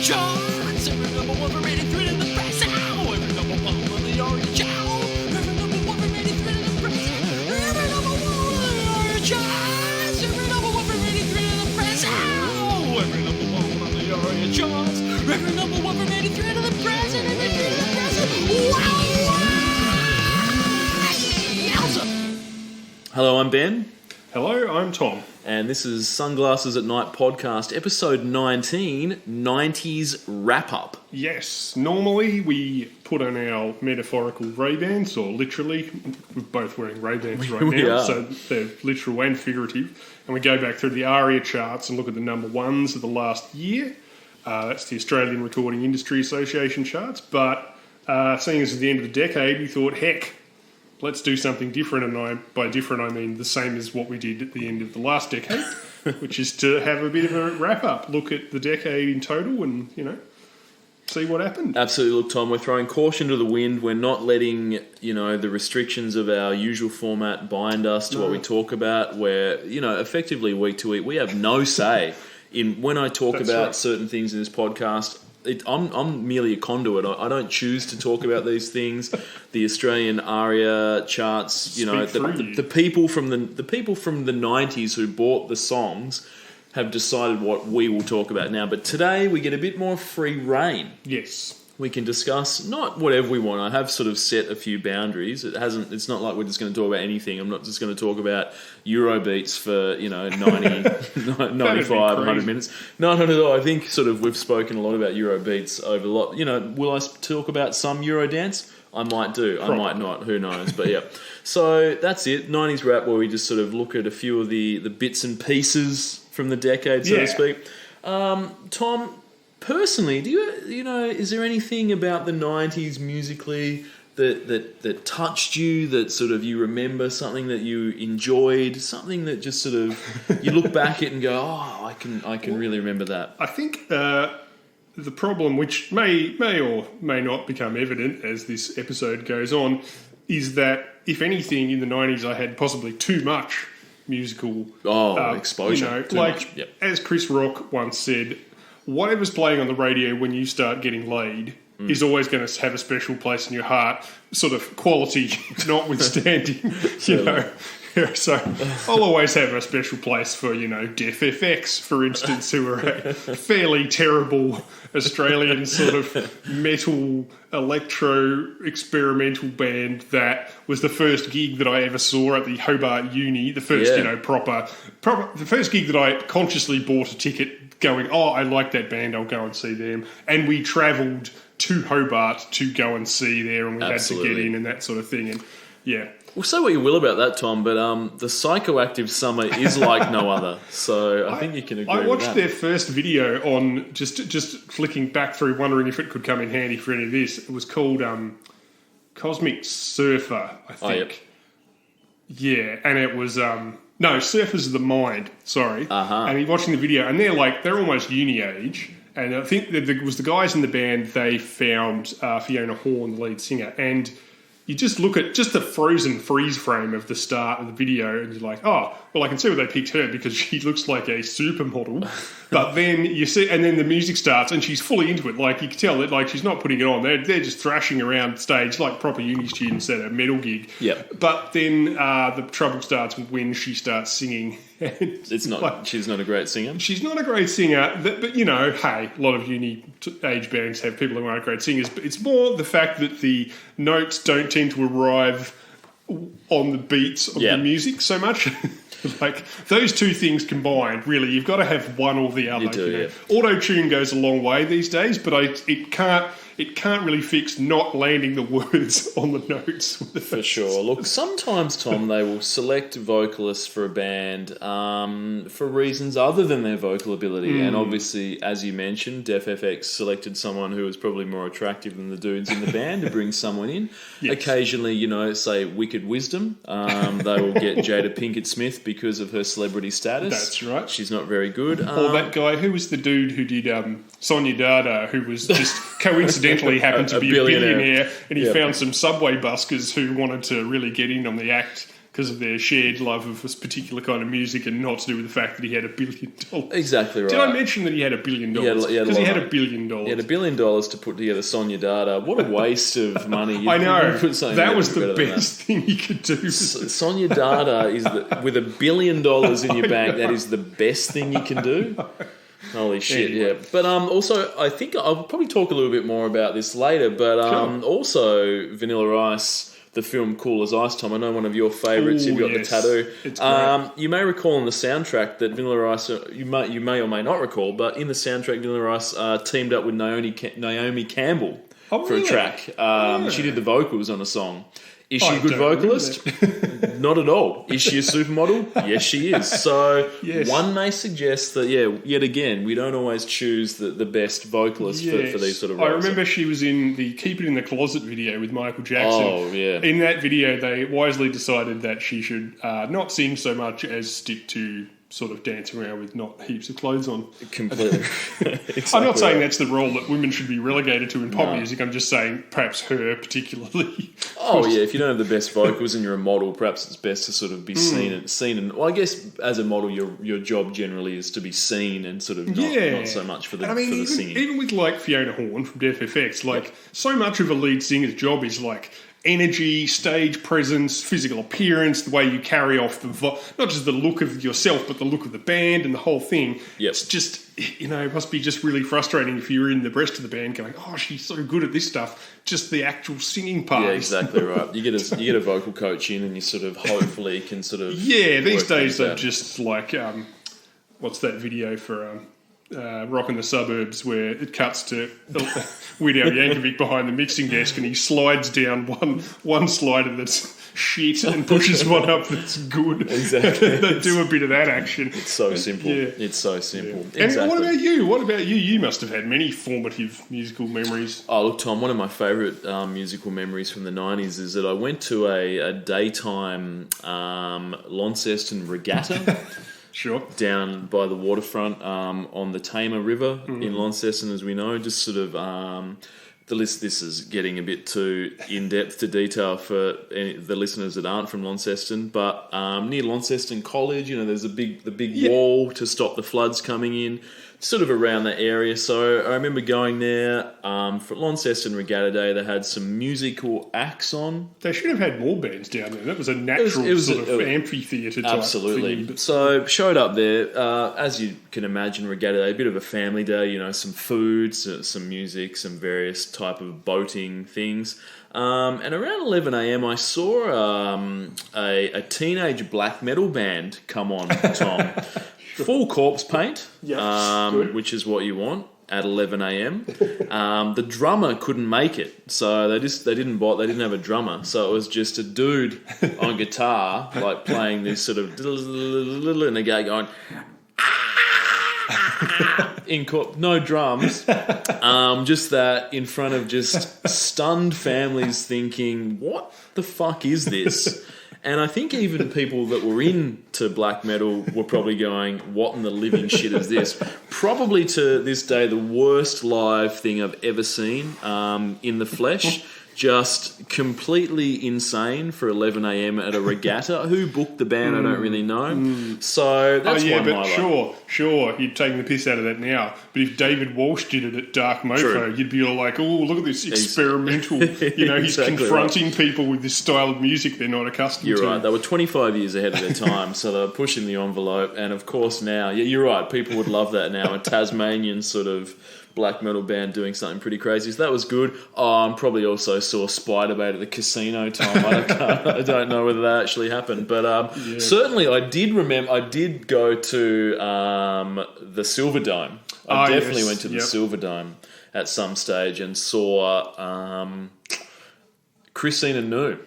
charts. Every number one for rated thread in the press. Ow! Every number one on the orange owl. Every number one for rated thread in the press. Every number one on the orange charts. Every number one for rated thread in the press. Ow! Every number one on the orange charts. Every number one for rated thread in the press. And every thread in the press. Wow! Yowza! Hello, I'm Ben. Hello, I'm Tom. And this is Sunglasses at Night podcast, episode 19, 90s wrap-up. Yes, normally we put on our metaphorical Ray-Bans, or literally, we're both wearing Ray-Bans right We now, are. so they're literal and figurative, and we go back through the ARIA charts and look at the number ones of the last year. That's the Australian Recording Industry Association charts, but seeing as at the end of the decade, we thought, heck, let's do something different, and by different I mean the same as what we did at the end of the last decade, which is to have a bit of a wrap-up, look at the decade in total and, see what happened. Absolutely. Look, Tom, we're throwing caution to the wind. We're not letting, the restrictions of our usual format bind us to what we talk about, where, effectively week to week, we have no say in when I talk That's about right. certain things in this podcast. I'm merely a conduit. I don't choose to talk about these things. The Australian ARIA charts, the people from the people from the 90s who bought the songs have decided what we will talk about now. But today we get a bit more free reign. Yes. We can discuss not whatever we want. I have sort of set a few boundaries. It's not like we're just going to talk about anything. I'm not just going to talk about Eurobeats for 90, 95, 100 minutes. No. I think sort of we've spoken a lot about Eurobeats over a lot. Will I talk about some Eurodance? I might do. I might not. Who knows? But yeah. So that's it. 90s rap, where we just sort of look at a few of the bits and pieces from the decade, so to speak. Tom, personally, do you is there anything about the 90s musically that touched you, that sort of you remember, something that you enjoyed, something that just sort of you look back at and go, oh, I can really remember that? I think the problem, which may or may not become evident as this episode goes on, is that, if anything, in the 90s I had possibly too much musical exposure. Too much. Yep. As Chris Rock once said, whatever's playing on the radio when you start getting laid is always going to have a special place in your heart, sort of quality notwithstanding, So I'll always have a special place for, Def FX, for instance, who are a fairly terrible Australian sort of metal, electro, experimental band that was the first gig that I ever saw at the Hobart Uni, the first, proper, the first gig that I consciously bought a ticket going, oh, I like that band, I'll go and see them. And we travelled to Hobart to go and see there, and we had to get in and that sort of thing. And yeah. Well, say what you will about that, Tom, but the Psychoactive Summer is like no other. So I think you can agree with that. I watched their first video on, just flicking back through, wondering if it could come in handy for any of this. It was called Cosmic Surfer, I think. Oh, yep. Yeah, and it was... No, Surfers of the Mind, sorry. Uh-huh. And you're watching the video, and they're almost uni age. And I think that it was the guys in the band, they found Fiona Horn, the lead singer. And you just look at just the frozen freeze frame of the start of the video, and you're like, oh, well, I can see why they picked her, because she looks like a supermodel. But then you see, and then the music starts, and she's fully into it. Like, you can tell that, like, she's not putting it on. They're just thrashing around stage like proper uni students at a metal gig. Yep. But then the trouble starts when she starts singing. It's not. Like, she's not a great singer. She's not a great singer, but hey, a lot of uni-age bands have people who aren't great singers. But it's more the fact that the notes don't tend to arrive on the beats of the music so much. Like, those two things combined, really, you've got to have one or the other. You do, yeah. Auto-tune goes a long way these days, but it can't really fix not landing the words on the notes. For sure. Look, sometimes, Tom, they will select vocalists for a band for reasons other than their vocal ability. And obviously, as you mentioned, Def FX selected someone who was probably more attractive than the dudes in the band to bring someone in. Yes. Occasionally, say Wicked Wisdom, they will get Jada Pinkett Smith because of her celebrity status. That's right. She's not very good. Or that guy, who was the dude who did Sonia Dada, who was just coincidentally happened to be a billionaire, and he found some subway buskers who wanted to really get in on the act because of their shared love of this particular kind of music and not to do with the fact that he had $1 billion. Exactly right. Did I mention that he had $1 billion? Because he had $1 billion. He had $1 billion to put together Sonia Dada. What a waste of money. I know. That was the best thing he could do. Sonia Dada is with $1 billion in your bank. That is the best thing you can do. Holy shit, anyway. Yeah. But also, I think I'll probably talk a little bit more about this later, but also Vanilla Ice, the film Cool as Ice, Tom. I know one of your favourites. You've got the tattoo. It's great. You may recall in the soundtrack that Vanilla Ice, you may or may not recall, but in the soundtrack, Vanilla Ice teamed up with Naomi Campbell for a track. She did the vocals on a song. Is she a good vocalist? Not at all. Is she a supermodel? Yes, she is. So one may suggest that, yet again, we don't always choose the best vocalist for these sort of roles. I remember she was in the Keep It in the Closet video with Michael Jackson. Oh, yeah. In that video, they wisely decided that she should not sing so much as stick to sort of dancing around with not heaps of clothes on. Completely. Exactly. I'm not saying that's the role that women should be relegated to in pop music. I'm just saying perhaps her particularly. Oh yeah, if you don't have the best vocals and you're a model, perhaps it's best to sort of be seen and well, I guess as a model, your job generally is to be seen and sort of not so much for the for the singing. Even with like Fiona Horn from Deaf FX, like so much of a lead singer's job is like energy, stage presence, physical appearance, the way you carry off not just the look of yourself, but the look of the band and the whole thing. Yep. It's just, it must be just really frustrating if you're in the rest of the band going, oh, she's so good at this stuff. Just the actual singing part. Yeah, exactly right. You get a vocal coach in and you sort of hopefully can sort of... Yeah, these days they're just like, what's that video for... Rockin' the Suburbs, where it cuts to Weird Al Yankovic behind the mixing desk and he slides down one slider that's shit and pushes one up that's good. Exactly. They do a bit of that action. It's so simple. Yeah. It's so simple. Yeah. Exactly. And what about you? You must have had many formative musical memories. Oh, look, Tom, one of my favourite musical memories from the 90s is that I went to a daytime Launceston regatta. Sure. Down by the waterfront on the Tamar River in Launceston, as we know. Just sort of this is getting a bit too in-depth to detail for the listeners that aren't from Launceston, but near Launceston College, there's the big wall to stop the floods coming in, sort of around that area. So I remember going there for Launceston Regatta Day. They had some musical acts on. They should have had more bands down there. That was a natural sort of amphitheatre type absolutely thing. So showed up there, as you can imagine, Regatta Day, a bit of a family day, some food, some music, some various type of boating things. And around 11 a.m. I saw a teenage black metal band come on, Tom. Full corpse paint, which is what you want at 11 a.m. The drummer couldn't make it, so they didn't have a drummer, so it was just a dude on guitar, like playing this sort of and a guy going no drums, just that in front of just stunned families thinking, what the fuck is this? And I think even people that were into black metal were probably going, what in the living shit is this? Probably to this day, the worst live thing I've ever seen in the flesh. Just completely insane for 11 a.m. at a regatta. Who booked the band, I don't really know. So that's sure, you're taking the piss out of that now. But if David Walsh did it at Dark Mofo, you'd be all like, oh, look at this experimental, he's confronting people with this style of music they're not accustomed to. You're right, they were 25 years ahead of their time, so they were pushing the envelope. And of course now, you're right, people would love that now, a Tasmanian sort of black metal band doing something pretty crazy. So that was good. Probably also saw Spiderbait at the casino time. I don't know whether that actually happened. But certainly I did go to the Silver Dome. I definitely went to the Silver Dome at some stage and saw Christina Nu.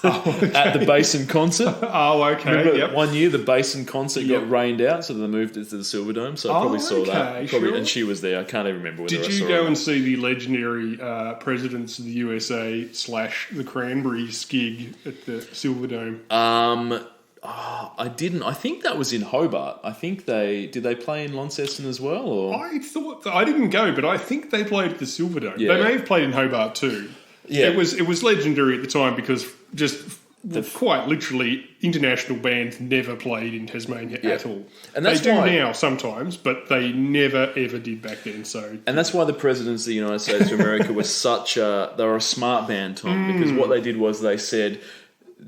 At the Basin concert. Oh, okay. Remember one year the Basin concert got rained out, so they moved it to the Silver Dome. So I probably saw that. Sure. And she was there. I can't even remember whether I saw her. Did you go and see the legendary Presidents of the USA / the Cranberries gig at the Silver Dome? I didn't. I think that was in Hobart. I think did they play in Launceston as well? Or? I thought I didn't go, but I think they played at the Silver Dome. Yeah. They may have played in Hobart too. Yeah, it was legendary at the time because just quite literally, international bands never played in Tasmania at all. And that's they do why, now sometimes, but they never ever did back then. So, and that's why the presidents of the United States of America were they were a smart band, Tom, because what they did was they said,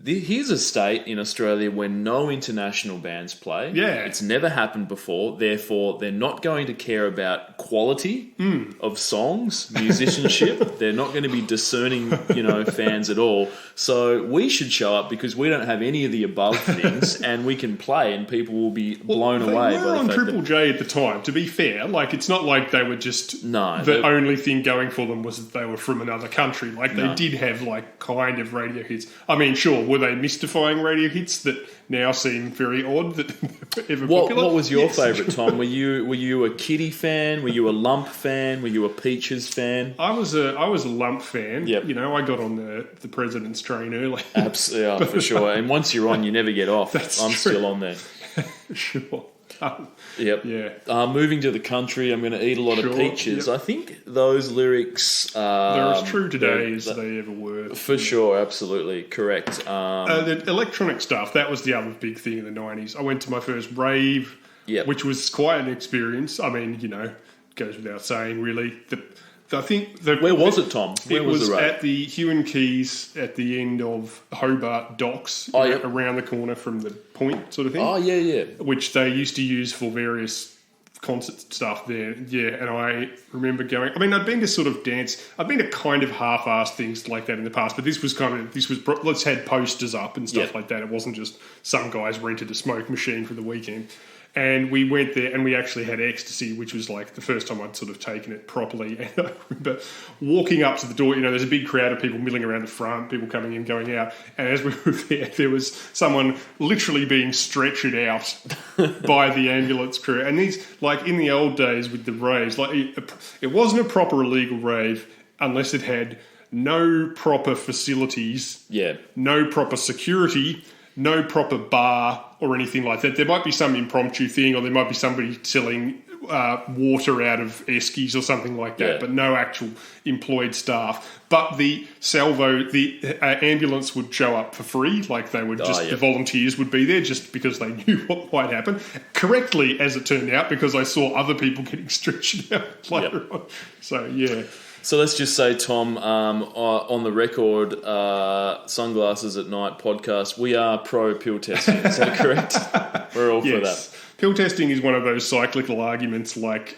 here's a state in Australia where no international bands play. Yeah. It's never happened before. Therefore, they're not going to care about quality of songs, musicianship. They're not going to be discerning, fans at all. So we should show up because we don't have any of the above things, and we can play, and people will be blown away. They were on Triple J at the time. To be fair, it's not like they were just the only thing going for them was that they were from another country. They did have kind of radio hits. I mean, sure, were they mystifying radio hits that now seem very odd that they were ever popular? What was your favourite, Tom? Were you a Kitty fan? Were you a Lump fan? Were you a Peaches fan? I was a Lump fan. Yep. I got on the President's train early. Absolutely, for sure. And once you're on, you never get off. I'm still on there. Sure. Yep. Yeah. Moving to the country, I'm going to eat a lot of peaches. Yep. I think those lyrics they're as true today as they ever were. For sure, absolutely. Correct. The electronic stuff, that was the other big thing in the 90s. I went to my first rave, which was quite an experience. I mean, goes without saying, really. Where was it, Tom? Where was the rave? At the Hugh and Keys at the end of Hobart Docks, around the corner from the Point sort of thing. Oh, yeah. Which they used to use for various concert stuff there. Yeah, and I remember going... I mean, I'd been to sort of dance... I'd been to kind of half-assed things like that in the past, but this was let's had posters up and stuff like that. It wasn't just some guys rented a smoke machine for the weekend. And we went there and we actually had ecstasy, which was the first time I'd sort of taken it properly. And I remember walking up to the door, there's a big crowd of people milling around the front, people coming in, going out. And as we were there was someone literally being stretchered out by the ambulance crew. And these, in the old days with the raves, it wasn't a proper illegal rave unless it had no proper facilities, no proper security, no proper bar or anything like that. There might be some impromptu thing, or there might be somebody selling water out of eskies or something like that, but no actual employed staff. But the ambulance would show up for free, they would the volunteers would be there just because they knew what might happen. Correctly, as it turned out, because I saw other people getting stretched out later on. So, yeah. So let's just say, Tom, on the record, Sunglasses at Night podcast, we are pro pill testing. Is that correct? We're all for that. Pill testing is one of those cyclical arguments like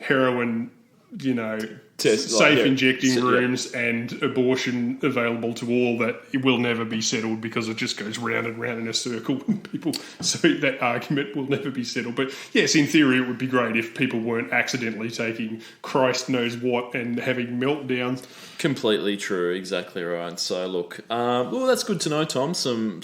heroin, safe injecting rooms and abortion available to all, that it will never be settled because it just goes round and round in a circle. So that argument will never be settled. But yes, in theory, it would be great if people weren't accidentally taking Christ knows what and having meltdowns. Completely true, exactly right. So look, well, that's good to know, Tom. Some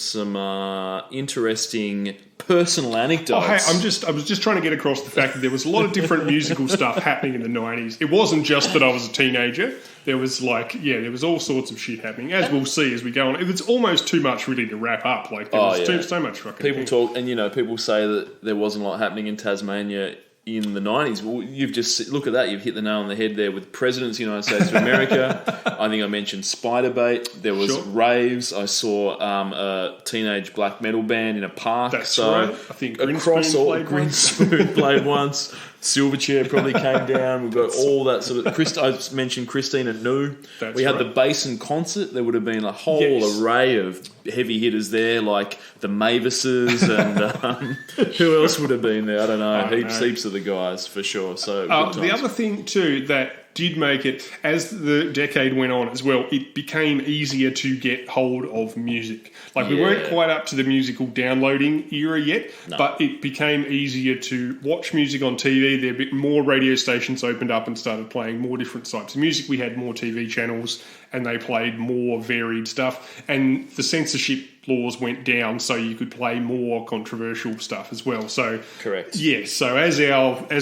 interesting personal anecdotes. Oh, hey, I was just trying to get across the fact that there was a lot of different musical stuff happening in the 90s. It wasn't just that I was a teenager. There was there was all sorts of shit happening, as we'll see as we go on. It's almost too much really to wrap up. There was so much fucking people talk, and people say that there wasn't a lot happening in Tasmania in the 90s. Well, you've just look at that. You've hit the nail on the head there with presidents of the United States of America. I think I mentioned Spiderbait. There was raves. I saw a teenage black metal band in a park. That's right. I think Grinspoon played once. Silverchair probably came down. We've got all that sort of... I mentioned Christina Nu. We had the Basin concert. There would have been a whole array of heavy hitters there, like the Mavises and who else would have been there? I don't know. Heaps of the guys, for sure. So the other thing, too, that did make it, as the decade went on as well, it became easier to get hold of music. We weren't quite up to the musical downloading era yet, but it became easier to watch music on TV. There were a bit more radio stations opened up and started playing more different types of music. We had more TV channels and they played more varied stuff. And the censorship laws went down, so you could play more controversial stuff as well. So correct. Yes. So as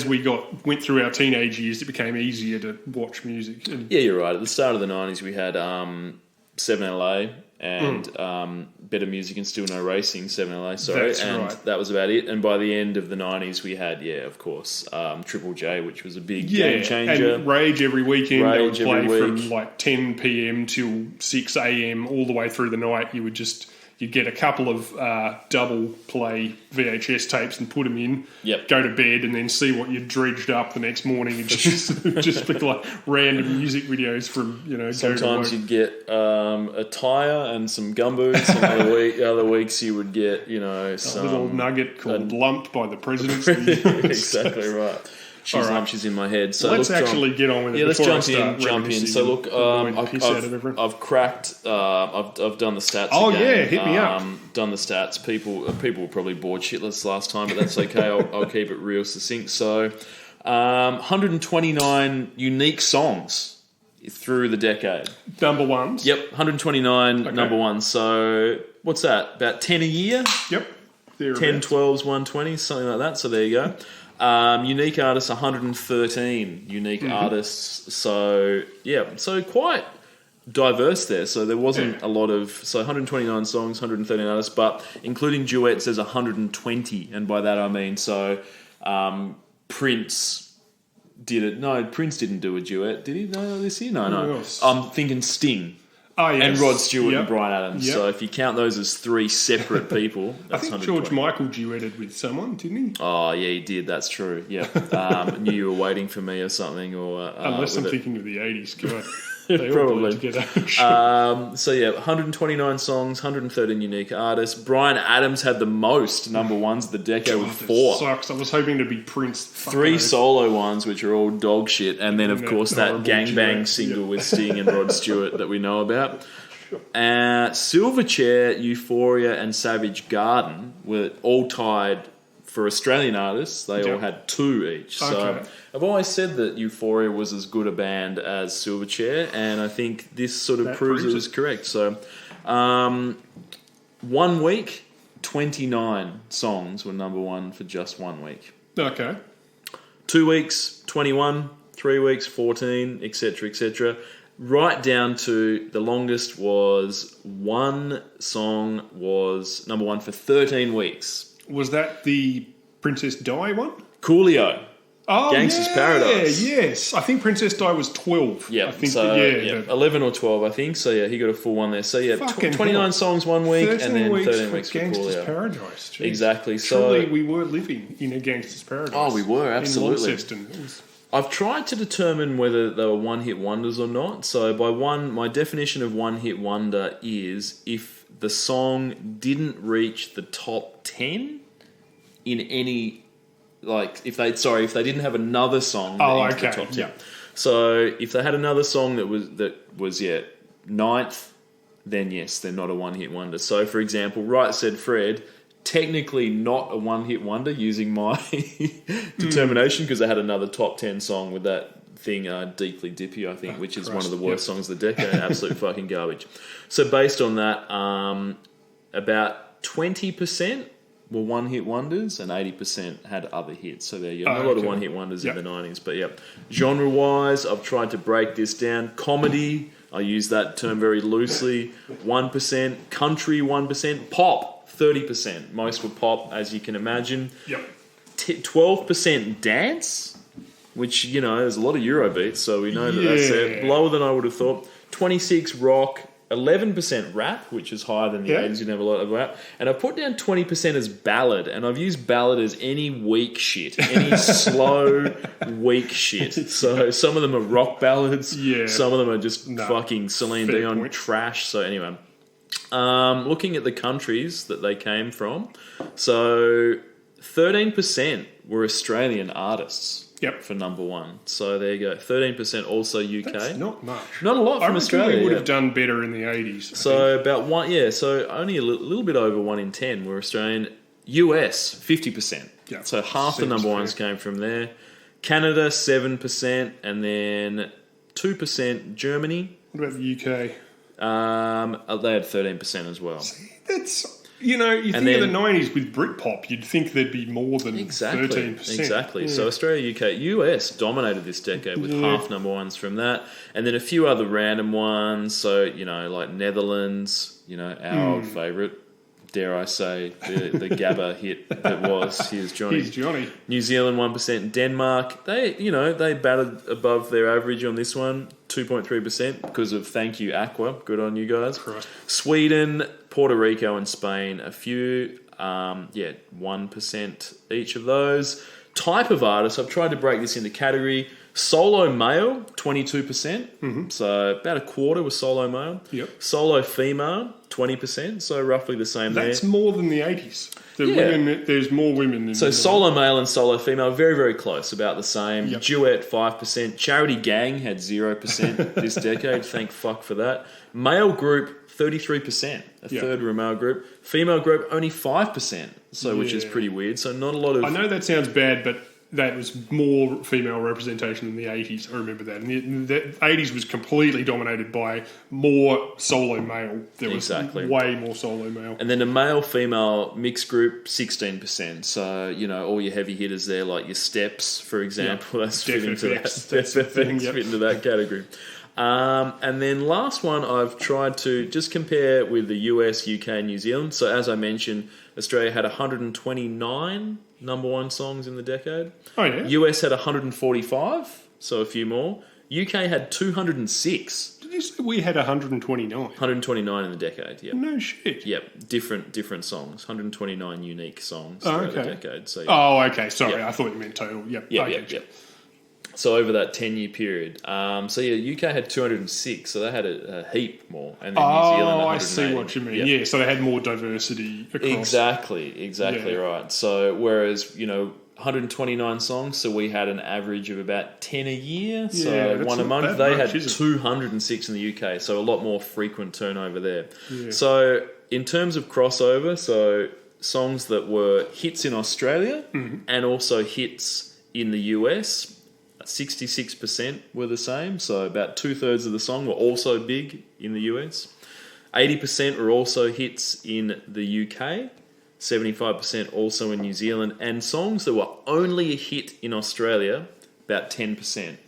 we went through our teenage years, it became easier to watch music. Yeah, you're right. At the start of the 90s, we had 7LA. and Better Music and Still No Racing, 7LA, sorry. That's and right. that was about it. And by the end of the 90s, we had, of course, Triple J, which was a big game changer. And Rage every weekend. Rage they would play every week. from like 10 p.m. till 6 a.m. all the way through the night. You'd get a couple of double play VHS tapes and put them in, go to bed, and then see what you'd dredged up the next morning and just pick like random music videos from, Sometimes you'd get a tyre and some gumboots, and other weeks you would get, some... a little nugget called Lumped by the Presidents. Exactly right. She's in my head. So let's actually get on with it. Yeah, let's before jump in. So look, I've cracked. I've done the stats. Oh again. yeah, hit me up. Done the stats. People were probably bored shitless last time, but that's okay. I'll keep it real succinct. So, 129 unique songs through the decade. Number ones. Yep, 129 number ones. So what's that? About 10 a year. Yep. 10, 12s, 120s, something like that. So there you go. Unique artists, 113 unique artists. So, so quite diverse there. So there wasn't a lot of... So 129 songs, 113 artists, but including duets, there's 120. And by that I mean, Prince did it. No, Prince didn't do a duet, did he? No, this year? No. I'm thinking Sting. Oh, yes. And Rod Stewart and Brian Adams. Yep. So if you count those as three separate people, that's I think George Michael duetted with someone, didn't he? Oh, yeah, he did. That's true. Yeah. Knew you were waiting for me or something. Or Unless I'm thinking of the 80s. God, they probably. all together. 129 songs, 113 unique artists. Brian Adams had the most number ones of the decade with 4. Sucks. I was hoping to be Prince. 3 solo ones, which are all dog shit. And then, of course, that Gangbang single with Sting and Rod Stewart that we know about. Silverchair, Euphoria, and Savage Garden were all tied for Australian artists. They all had 2 each. So I've always said that Euphoria was as good a band as Silverchair, and I think this sort of proves it was correct. So 1 week, 29 songs were number one for just 1 week. Okay. 2 weeks, 21. 3 weeks, 14, etc., etc. Right down to the longest was one song was number one for 13 weeks. Was that the Princess Di one? Coolio. Oh, Gangsta's Paradise. Yes. I think Princess Di was 12. Yeah, I think so 11 or 12, I think. So, he got a full one there. So, 29 songs 1 week and then 13 weeks for Gangsta's Coolio. Paradise. Jeez. Exactly. Surely we were living in a Gangsta's Paradise. Oh, we were, absolutely. In Launceston. I've tried to determine whether they were one-hit wonders or not. So, my definition of one-hit wonder is if the song didn't reach the top 10 in any... if they didn't have another song that into the top 10. Yeah. So if they had another song that was ninth, then yes, they're not a one-hit wonder. So for example, Right Said Fred, technically not a one-hit wonder using my determination because they had another top 10 song with that thing, Deeply Dippy, I think, which is one of the worst songs of the decade. Absolute fucking garbage. So based on that, about 20% were one-hit wonders and 80% had other hits. So there you go. A lot of one-hit wonders in the 90s. But genre-wise, I've tried to break this down. Comedy, I use that term very loosely, 1%. Country, 1%. Pop, 30%. Most were pop, as you can imagine. 12% dance, which, there's a lot of Eurobeats, so we know that's lower than I would have thought. 26 rock, 11% rap, which is higher than the 80s. You have a lot of rap. And I put down 20% as ballad, and I've used ballad as any weak shit, any slow, weak shit. So some of them are rock ballads. Some of them are just fucking Celine Dion trash. So anyway, looking at the countries that they came from, so 13% were Australian artists. For number one. So there you go. 13% also UK. That's not much. Not a lot from Australia. We would have done better in the 80s. So about one, so only a little bit over 1 in 10 were Australian. US, 50%. So half the number ones came from there. Canada, 7%, and then 2% Germany. What about the UK? They had 13% as well. See, that's... You know, you And think of then- the 90s with Britpop, you'd think there'd be more than Exactly. 13%. Exactly. Yeah. So Australia, UK, US dominated this decade with half number ones from that, and then a few other random ones. So like Netherlands, our old favourite. Dare I say the Gabba hit that was Here's Johnny. Here's Johnny. New Zealand 1%. Denmark they batted above their average on this one, 2.3% because of Thank You Aqua. Good on you guys. Christ. Sweden, Puerto Rico, and Spain a few. 1% each of those. Type of artist, I've tried to break this into category. Solo male, 22%. So about a quarter was solo male. Yep. Solo female, 20%. So roughly the same there. That's more than the 80s. There's more women than So solo male and solo female, very, very close, about the same. Yep. Duet, 5%. Charity gang had 0% this decade. Thank fuck for that. Male group, 33%. A third were a male group. Female group, only 5%. So which is pretty weird. So not a lot of... I know that sounds bad, but that was more female representation than the 80s. I remember that. And the 80s was completely dominated by more solo male. There was way more solo male. And then a male-female mixed group, 16%. So, all your heavy hitters there, like your Steps, for example, that's fit into that. Fit into that category. And then last one, I've tried to just compare with the US, UK, and New Zealand. So as I mentioned, Australia had 129 number one songs in the decade. Oh, yeah? US had 145, so a few more. UK had 206. Did you say we had 129? 129 in the decade, yeah. No shit. Yep, different songs. 129 unique songs Oh, throughout the okay. decade. So, Oh, okay. Sorry, Yep. I thought you meant total. Yep. Yep. So over that 10-year period. UK had 206, so they had a heap more. And then New Zealand, 180. I see what you mean. Yep. Yeah, so they had more diversity across. Exactly Yeah. right. So whereas, 129 songs, so we had an average of about 10 a year, Yeah, so that's one a not month. that They much, had is it? 206 in the UK, so a lot more frequent turnover there. Yeah. So in terms of crossover, so songs that were hits in Australia and also hits in the US, 66% were the same, so about 2/3 of the song were also big in the US. 80% were also hits in the UK, 75% also in New Zealand, and songs that were only a hit in Australia, about 10%.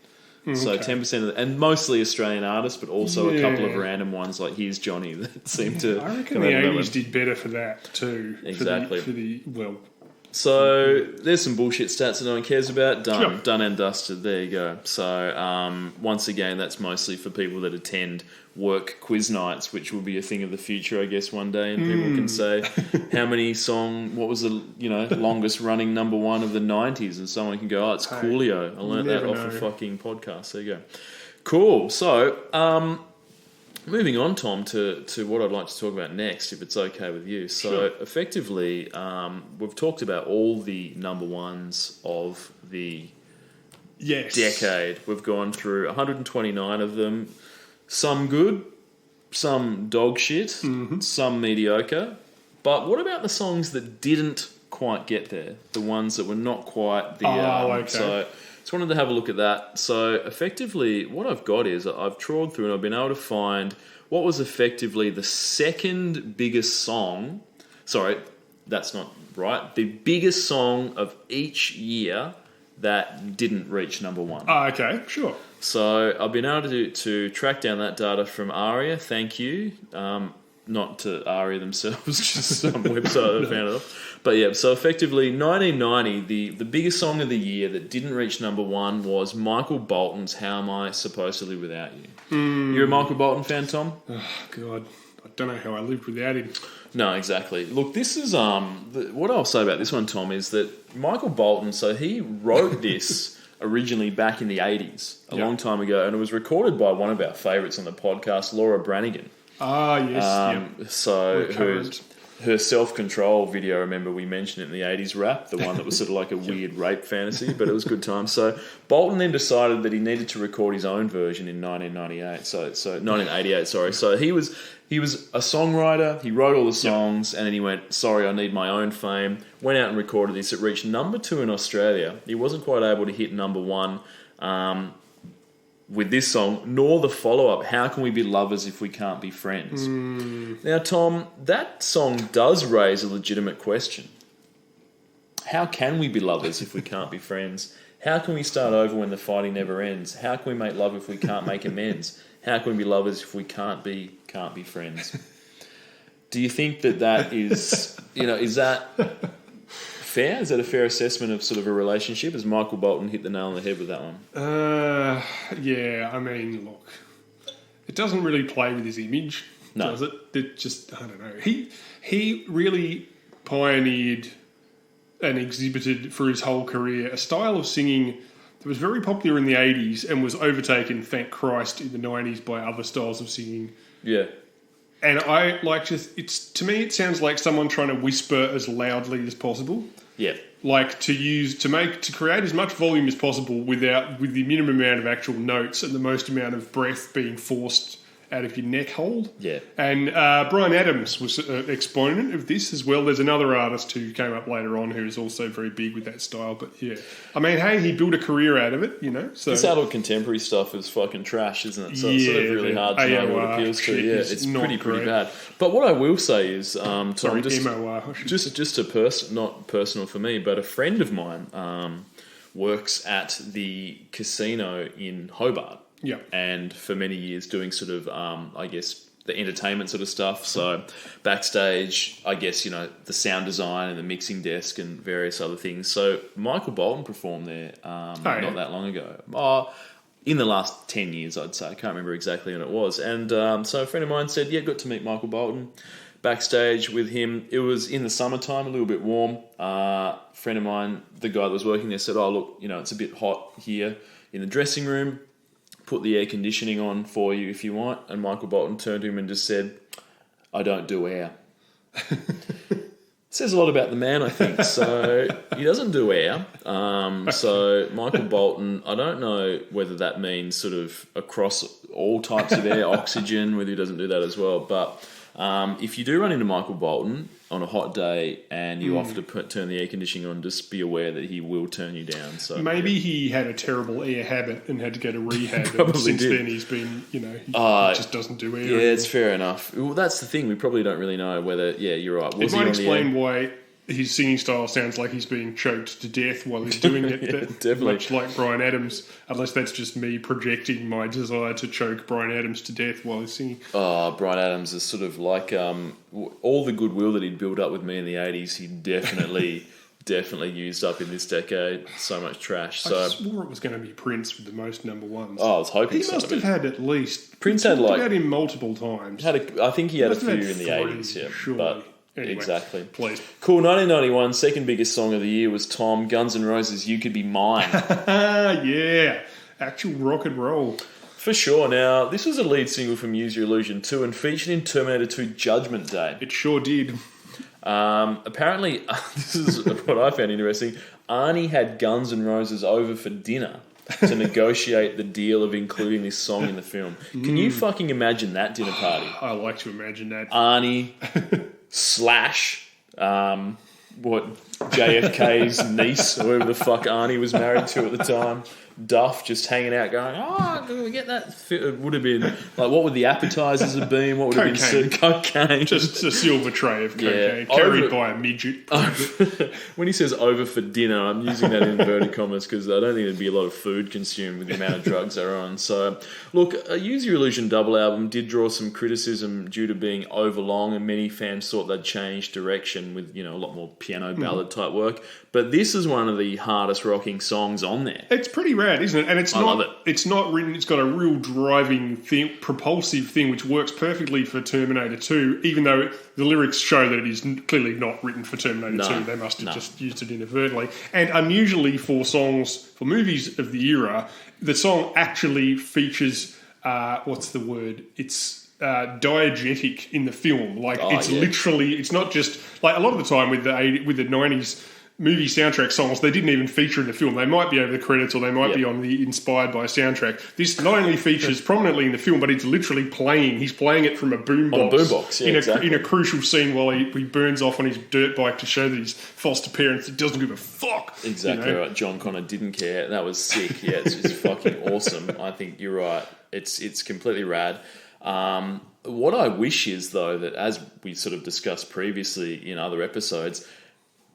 So 10% of and mostly Australian artists, but also a couple of random ones like Here's Johnny that seem to I reckon come the out of 80s did better for that too. Exactly. Well, So there's some bullshit stats that no one cares about. Sure. Done and dusted. There you go. So once again, that's mostly for people that attend work quiz nights, which will be a thing of the future, I guess, one day. And people can say, how many what was the longest running number one of the 90s? And someone can go, oh, it's Coolio. I learnt that off a fucking podcast. There you go. Cool. So moving on, Tom, to what I'd like to talk about next, if it's okay with you. So effectively, we've talked about all the number ones of the decade. We've gone through 129 of them. Some good, some dog shit, some mediocre. But what about the songs that didn't quite get there? The ones that were not quite the... okay. So just wanted to have a look at that. So effectively, what I've got is I've trawled through and I've been able to find what was effectively the second biggest song. Sorry, that's not right. The biggest song of each year that didn't reach number one. okay, sure. So I've been able to track down that data from ARIA. Thank you. Not to ARIA themselves, just some website I found it off. But yeah, so effectively 1990, the biggest song of the year that didn't reach number one was Michael Bolton's How Am I Supposed to Live Without You? You're a Michael Bolton fan, Tom? Oh, God. I don't know how I lived without him. No, exactly. Look, this is what I'll say about this one, Tom, is that Michael Bolton, so he wrote this originally back in the 80s, a long time ago, and it was recorded by one of our favourites on the podcast, Laura Branigan. Ah, yes. So Recurrent. her self-control video, remember we mentioned it in the 80s rap, the one that was sort of like a weird rape fantasy, but it was good time. So Bolton then decided that he needed to record his own version in 1998. So 1988, sorry. So he was a songwriter, he wrote all the songs, and then he went, sorry, I need my own fame. Went out and recorded this. It reached number 2 in Australia. He wasn't quite able to hit number 1. with this song, nor the follow-up, How Can We Be Lovers If We Can't Be Friends? Now, Tom, that song does raise a legitimate question. How can we be lovers if we can't be friends? How can we start over when the fighting never ends? How can we make love if we can't make amends? How can we be lovers if we can't be friends? Do you think that is, is that fair? Is that a fair assessment of sort of a relationship? Has Michael Bolton hit the nail on the head with that one? Yeah, I mean, look, it doesn't really play with his image, does it? It just, I don't know. He really pioneered and exhibited for his whole career a style of singing that was very popular in the 80s and was overtaken, thank Christ, in the 90s by other styles of singing. Yeah. And I like to me, it sounds like someone trying to whisper as loudly as possible. Yeah. Like to create as much volume as possible with the minimum amount of actual notes and the most amount of breath being forced out of your neck hole. Yeah. And Bryan Adams was an exponent of this as well. There's another artist who came up later on who is also very big with that style. But yeah, I mean, hey, he built a career out of it, So this adult contemporary stuff is fucking trash, isn't it? So it's sort of really hard to know what appeals to. Yeah, it's pretty bad. But what I will say is, Tom, just not personal for me, but a friend of mine works at the casino in Hobart. Yeah, and for many years doing sort of, I guess, the entertainment sort of stuff. So backstage, I guess, the sound design and the mixing desk and various other things. So Michael Bolton performed there not that long ago. In the last 10 years, I'd say. I can't remember exactly when it was. And so a friend of mine said, got to meet Michael Bolton backstage with him. It was in the summertime, a little bit warm. Friend of mine, the guy that was working there, said, look, it's a bit hot here in the dressing room. Put the air conditioning on for you if you want. And Michael Bolton turned to him and just said, I don't do air. Says a lot about the man, I think. So he doesn't do air. So Michael Bolton, I don't know whether that means sort of across all types of air, oxygen, whether he doesn't do that as well. But if you do run into Michael Bolton on a hot day and you offer to turn the air conditioning on, just be aware that he will turn you down. So maybe he had a terrible air habit and had to go to rehab. Probably since did. Then he's been, he just doesn't do air. Yeah, anymore. It's fair enough. Well, that's the thing. We probably don't really know whether. Yeah, you're right. It might explain why his singing style sounds like he's being choked to death while he's doing it. Definitely. Much like Bryan Adams, unless that's just me projecting my desire to choke Bryan Adams to death while he's singing. Bryan Adams is sort of like all the goodwill that he'd built up with me in the 80s, he definitely used up in this decade. So much trash. So I swore it was going to be Prince with the most number ones. I was hoping he must have had at least... Prince had about him multiple times. I think he had a few in the 80s, yeah. Surely. But anyway, exactly. Please. Cool. 1991, second biggest song of the year was Tom, Guns N' Roses, You Could Be Mine. Yeah. Actual rock and roll. For sure. Now, this was a lead single from Use Your Illusion 2 and featured in Terminator 2 Judgment Day. It sure did. Apparently, this is what I found interesting. Arnie had Guns N' Roses over for dinner to negotiate the deal of including this song in the film. Can you fucking imagine that dinner party? I like to imagine that. Arnie Slash, JFK's niece, or whoever the fuck Arnie was married to at the time. Duff just hanging out going, can we get that? It would have been, like, what would the appetizers have been? What would have been cocaine? Just a silver tray of cocaine carried by a midget. When he says over for dinner, I'm using that in inverted commas because I don't think there'd be a lot of food consumed with the amount of drugs they're on. So, look, a Use Your Illusion double album did draw some criticism due to being overlong, and many fans thought they'd change direction with, a lot more piano ballad type work. But this is one of the hardest rocking songs on there. It's pretty rad, isn't it? And it's love it. It's not written. It's got a real driving thing, propulsive thing, which works perfectly for Terminator 2. Even though the lyrics show that it is clearly not written for Terminator 2, they must have just used it inadvertently. And unusually for movies of the era, the song actually features what's the word? It's diegetic in the film. Like literally, it's not just like a lot of the time with the 90s movie soundtrack songs they didn't even feature in the film. They might be over the credits or they might be on the inspired by a soundtrack. This not only features prominently in the film, but it's literally playing. He's playing it from a boombox. On a boombox, yeah, in a crucial scene while he burns off on his dirt bike to show that his foster parents doesn't give a fuck. Exactly right. John Connor didn't care. That was sick. Yeah, it's fucking awesome. I think you're right. It's completely rad. What I wish is, though, that as we sort of discussed previously in other episodes,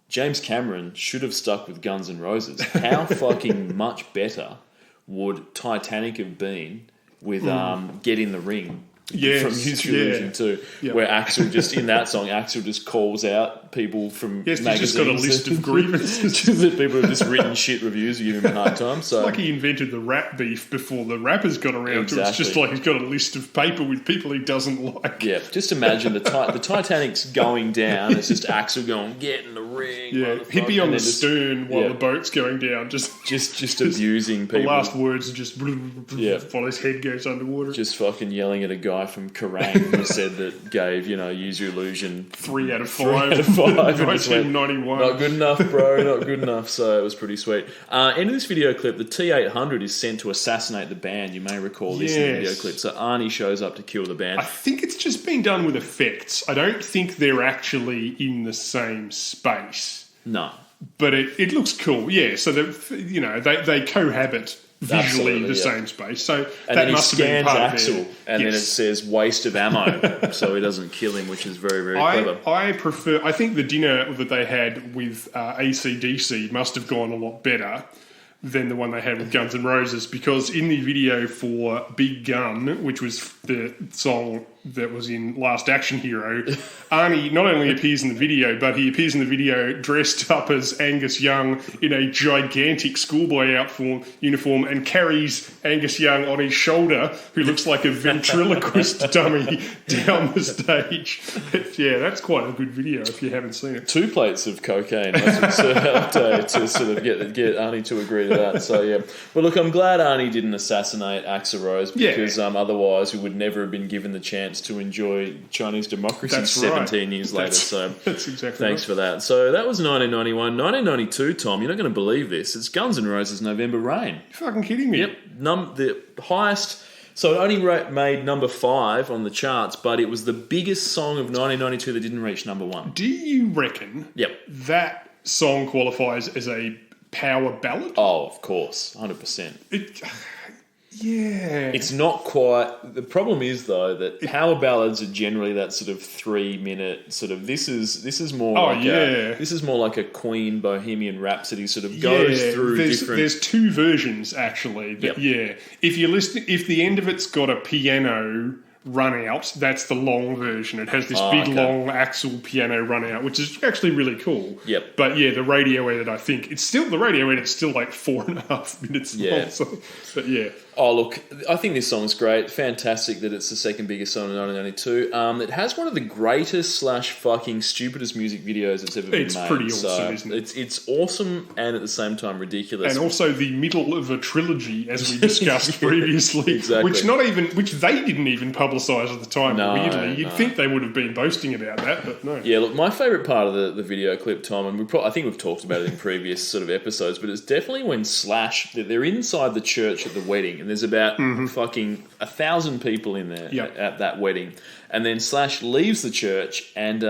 James Cameron should have stuck with Guns N' Roses. How fucking much better would Titanic have been with Get in the Ring from Use Your Illusion 2, where Axel just, in that song, Axel just calls out people from magazines. He's just got a list of grievances. That people have just written shit reviews, give him a hard time. So. It's like he invented the rap beef before the rappers got around to it. It's just like he's got a list of paper with people he doesn't like. Yeah, just imagine the Titanic's going down. It's just Axel going, get in the ring. Yeah, he'd be on the stern while the boat's going down. Just abusing people. The last words are just while his head goes underwater. Just fucking yelling at a guy from Kerrang who said that gave, Use Your Illusion 3 out of 5. 3 out of 5. 1991. Not good enough, bro. Not good enough. So it was pretty sweet. End of this video clip, the T-800 is sent to assassinate the band. You may recall this in the video clip. So Arnie shows up to kill the band. I think it's just been done with effects. I don't think they're actually in the same space. No. But it looks cool. Yeah, so they cohabit visually in the same space. So and that then must have been part Axel, of it. And then it says waste of ammo, so he doesn't kill him, which is very, very clever. I think the dinner that they had with AC/DC must have gone a lot better than the one they had with Guns N' Roses, because in the video for Big Gun, which was the song that was in Last Action Hero, Arnie not only appears in the video, but he appears in the video dressed up as Angus Young in a gigantic schoolboy uniform and carries Angus Young on his shoulder, who looks like a ventriloquist dummy down the stage. Yeah, that's quite a good video if you haven't seen it. 2 plates of cocaine must have helped to sort of get Arnie to agree to that. So, yeah. Well, look, I'm glad Arnie didn't assassinate Axl Rose, because otherwise we would never have been given the chance to enjoy Chinese democracy 17 years later. So that's exactly thanks for that. So that was 1991. 1992, Tom, you're not going to believe this. It's Guns N' Roses' November Rain. You're fucking kidding me. Yep. The highest... So it only made number 5 on the charts, but it was the biggest song of 1992 that didn't reach number 1. Do you reckon that song qualifies as a power ballad? Oh, of course. 100%. Yeah. It's not quite... The problem is, though, that power ballads are generally that sort of 3-minute sort of... This is more this is more like a Queen Bohemian Rhapsody sort of goes through different... There's 2 versions, actually. If the end of it's got a piano run out, that's the long version. It has this long Axl piano run out, which is actually really cool. Yep. But the radio edit, I think, the radio edit's still like 4.5 minutes long. So, but yeah. Oh, look, I think this song's great. Fantastic that it's the second biggest song in 1992. It has one of the greatest / fucking stupidest music videos that's ever been made. It's pretty awesome, isn't it? It's awesome and at the same time ridiculous. And also the middle of a trilogy, as we discussed previously, exactly. which they didn't even publicise at the time. Weirdly, you'd think they would have been boasting about that, but no. Yeah, look, my favourite part of the video clip, Tom, and I think we've talked about it in previous sort of episodes, but it's definitely when Slash, they're inside the church at the wedding, and there's about fucking 1,000 people in there at that wedding. And then Slash leaves the church, and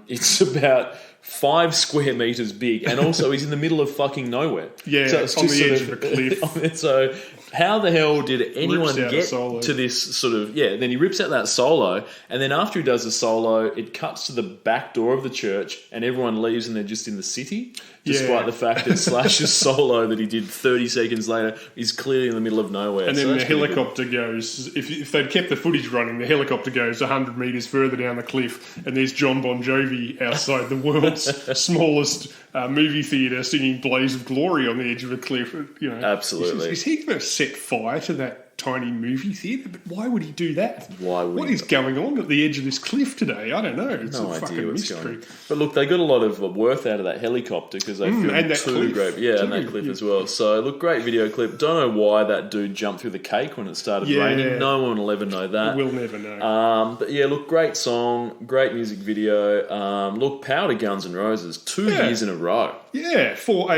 it's about 5 square metres big, and also he's in the middle of fucking nowhere. Yeah, so it's on the edge of a cliff. So how the hell did anyone get to this sort of... Yeah, then he rips out that solo, and then after he does the solo, it cuts to the back door of the church, and everyone leaves and they're just in the city, despite the fact that Slash's solo that he did 30 seconds later is clearly in the middle of nowhere. And then the helicopter goes... If they'd kept the footage running, the helicopter goes 100 metres further down the cliff, and there's John Bon Jovi outside the world's smallest movie theatre singing Blaze of Glory on the edge of a cliff. Absolutely. Is he going to set fire to that tiny movie theatre, but why would he do that? Why would What he? is going on at the edge of this cliff today? I don't know. It's No a idea fucking what's mystery. going on. But look, they got a lot of worth out of that helicopter because they filmed and that two cliff, great, and that too. cliff Yeah. as well. So look, great video clip. Don't know why that dude jumped through the cake when it started Yeah. raining. No one will ever know that. We'll never know. But yeah, look, great song, great music video. Look, power to Guns N' Roses, 2 years in a row. Yeah, for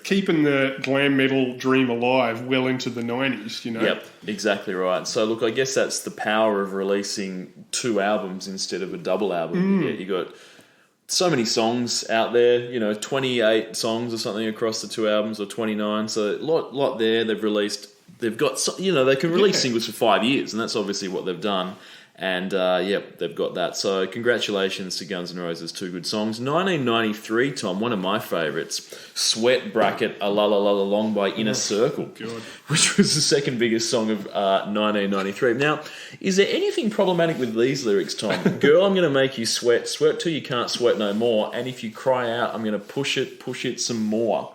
keeping the glam metal dream alive well into the 90s, Yep, exactly right. So look, I guess that's the power of releasing 2 albums instead of a double album. You got so many songs out there, 28 songs or something across the 2 albums, or 29. So a lot there. They've got, they can release singles for 5 years, and that's obviously what they've done. And, they've got that. So congratulations to Guns N' Roses, 2 good songs. 1993, Tom, one of my favourites, Sweat Bracket, A La La La La Long by Inner Circle, God. which was the second biggest song of 1993. Now, is there anything problematic with these lyrics, Tom? Girl, I'm going to make you sweat till you can't sweat no more, and if you cry out, I'm going to push it some more.